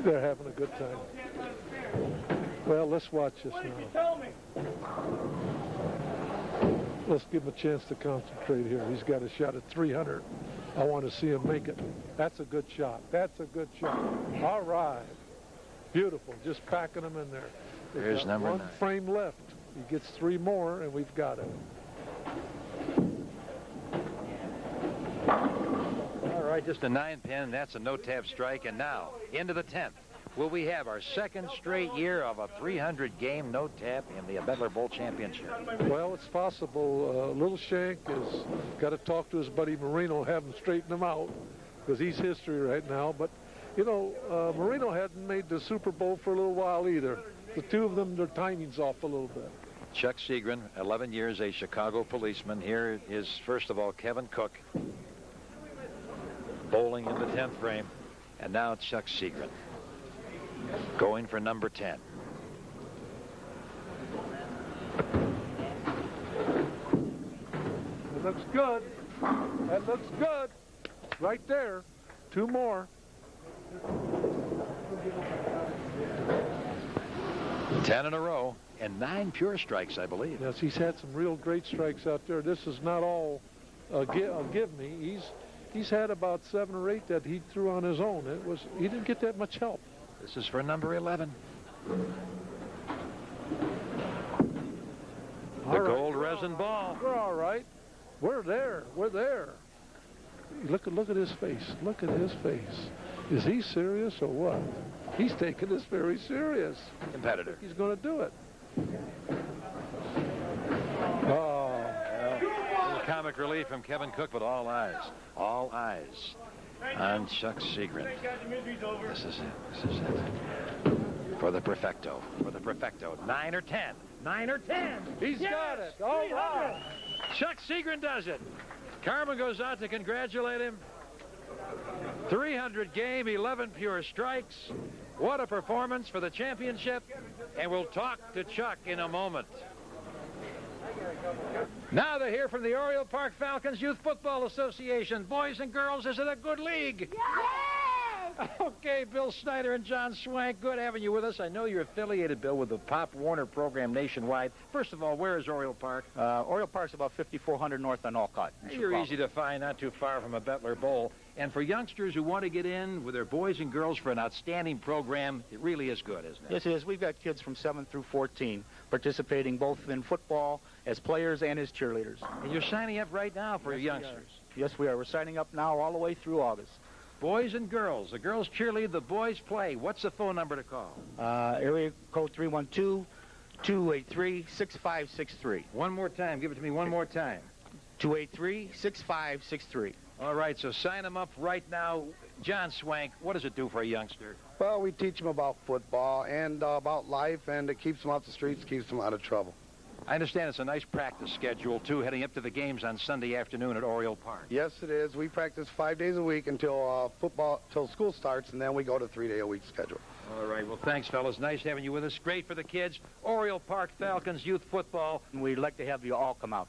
They're having a good time. Well, let's watch this now. Let's give him a chance to concentrate here. He's got a shot at 300. I want to see him make it. That's a good shot. That's a good shot. All right. Beautiful. Just packing them in there. There's number 9. 1 frame left. He gets 3 more, and we've got it. All right, just a 9-pin. That's a no-tap strike. And now, into the 10th. Will we have our 2nd straight year of a 300-game no-tap in the Habetler Bowl Championship? Well, it's possible. Little Shank has got to talk to his buddy Marino, have him straighten him out, because he's history right now. But, you know, Marino hadn't made the Super Bowl for a little while either. The 2 of them, their timing's off a little bit. Chuck Seagren, 11 years, a Chicago policeman. Here is, first of all, Kevin Cook, bowling in the 10th frame. And now Chuck Seagren, going for number 10. It looks good. That looks good. Right there. 2 more. 10 in a row and 9 pure strikes, I believe. Yes, he's had some real great strikes out there. This is not all give me. He's had about 7 or 8 that he threw on his own. He didn't get that much help. This is for number 11. The gold resin ball. We're all right. We're there. We're there. Look at his face. Look at his face. Is he serious or what? He's taking this very serious. Competitor. He's going to do it. Oh. comic relief from Kevin Cook, but all eyes on Chuck Seagrin. This is it. For the perfecto. 9 or 10. 9 or 10. He's got it. All right. Chuck Seagrin does it. Carmen goes out to congratulate him. 300 game, 11 pure strikes. What a performance for the championship. And we'll talk to Chuck in a moment. Now to hear from the Oriole Park Falcons Youth Football Association. Boys and girls, is it a good league? Yes! Okay, Bill Snyder and John Swank, good having you with us. I know you're affiliated, Bill, with the Pop Warner program nationwide. First of all, where is Oriole Park? Oriole Park's about 5,400 north on Alcott. You're easy to find, not too far from Habetler Bowl. And for youngsters who want to get in with their boys and girls for an outstanding program, it really is good, isn't it? Yes, it is. We've got kids from 7 through 14 participating both in football as players and as cheerleaders. And you're signing up right now for youngsters. Yes, we are. We're signing up now all the way through August. Boys and girls. The girls cheerlead, the boys play. What's the phone number to call? Area code 312-283-6563. One more time. Give it to me one more time. 283-6563. All right, so sign them up right now. John Swank, what does it do for a youngster? Well, we teach them about football and about life, and it keeps them off the streets, keeps them out of trouble. I understand it's a nice practice schedule, too, heading up to the games on Sunday afternoon at Oriole Park. Yes, it is. We practice 5 days a week until school starts, and then we go to 3-day-a-week schedule. All right. Well, thanks, fellas. Nice having you with us. Great for the kids. Oriole Park Falcons Youth Football. We'd like to have you all come out.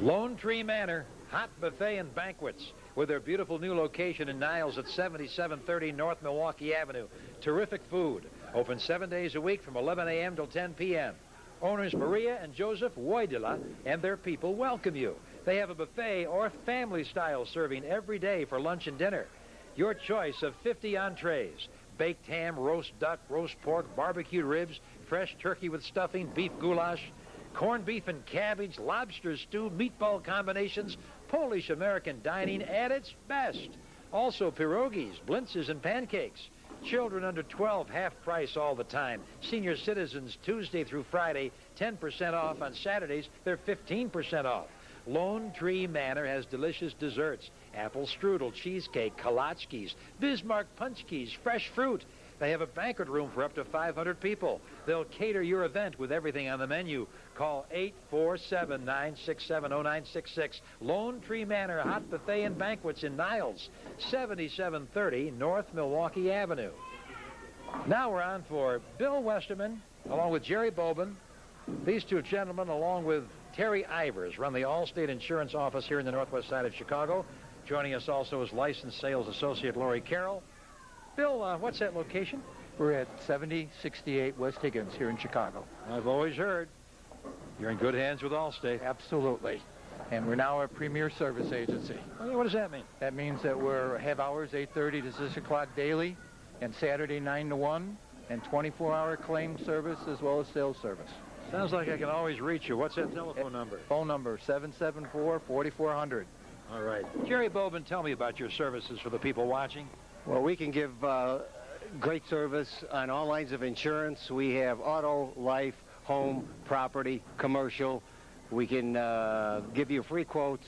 Lone Tree Manor, hot buffet and banquets with their beautiful new location in Niles at 7730 North Milwaukee Avenue. Terrific food. Open 7 days a week from 11 a.m. till 10 p.m. Owners Maria and Joseph Woidela and their people welcome you. They have a buffet or family-style serving every day for lunch and dinner. Your choice of 50 entrees, baked ham, roast duck, roast pork, barbecued ribs, fresh turkey with stuffing, beef goulash, corned beef and cabbage, lobster stew, meatball combinations, Polish-American dining at its best. Also pierogies, blintzes, and pancakes. Children under 12, half price all the time. Senior citizens, Tuesday through Friday, 10% off. On Saturdays, they're 15% off. Lone Tree Manor has delicious desserts. Apple strudel, cheesecake, kolachkis, Bismarck punchkis, fresh fruit. They have a banquet room for up to 500 people. They'll cater your event with everything on the menu. Call 847-967-0966. Lone Tree Manor Hot Buffet and Banquets in Niles, 7730 North Milwaukee Avenue. Now we're on for Bill Westerman, along with Jerry Bobin. These two gentlemen, along with Terry Ivers, run the Allstate Insurance office here in the northwest side of Chicago. Joining us also is licensed sales associate Lori Carroll. Bill, what's that location? We're at 7068 West Higgins here in Chicago. I've always heard you're in good hands with Allstate. Absolutely. And we're now a premier service agency. Oh, yeah, what does that mean? That means that we have hours 8:30 to 6 o'clock daily, and Saturday 9 to 1, and 24-hour claim service as well as sales service. Sounds like I can always reach you. What's that telephone number? Phone number 774-4400. All right. Jerry Bobin, tell me about your services for the people watching. Well, we can give great service on all lines of insurance. We have auto, life, home, property, commercial. We can give you free quotes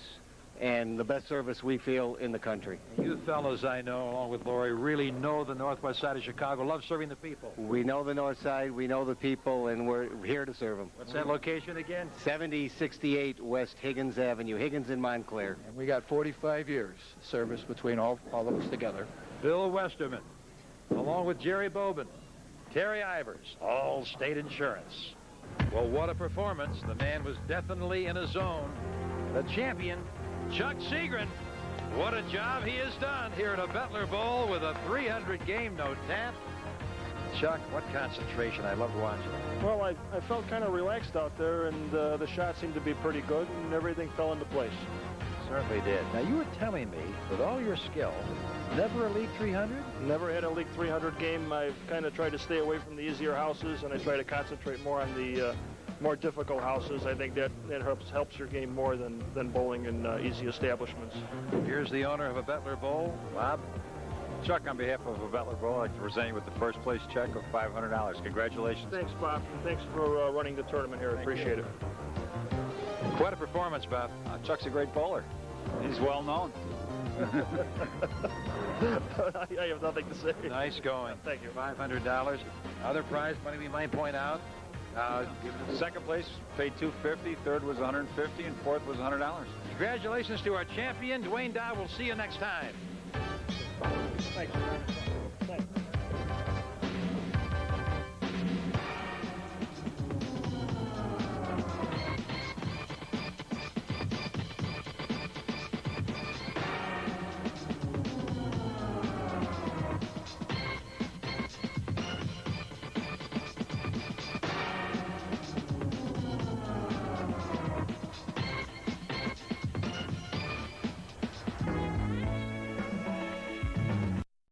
and the best service we feel in the country. You fellows, I know, along with Lori, really know the northwest side of Chicago, love serving the people. We know the north side, we know the people, and we're here to serve them. What's that location again? 7068 West Higgins Avenue, Higgins and Montclair. And we got 45 years service between all of us together. Bill Westerman, along with Jerry Bobin, Terry Ivers, Allstate Insurance. Well, what a performance. The man was definitely in a zone. The champion, Chuck Seagrin. What a job he has done here at Habetler Bowl with a 300 game no tap. Chuck, what concentration. I loved watching it. Well, I felt kind of relaxed out there, and the shot seemed to be pretty good, and everything fell into place. Certainly did. Now, you were telling me, with all your skill, never a League 300? Never had a League 300 game. I've kind of tried to stay away from the easier houses, and I try to concentrate more on the more difficult houses. I think that helps your game more than bowling in easy establishments. Here's the owner of Habetler Bowl, Bob. Chuck, on behalf of Habetler Bowl, I'd like to present you with the first place check of $500. Congratulations. Thanks, Bob. And thanks for running the tournament here. I appreciate it. What a performance, Bob. Chuck's a great bowler. He's well known. I have nothing to say. Nice going. Thank you. $500. Other prize money we might point out. Second place paid $250, third was $150, and fourth was $100. Congratulations to our champion, Dwayne Dow. We'll see you next time. Thanks.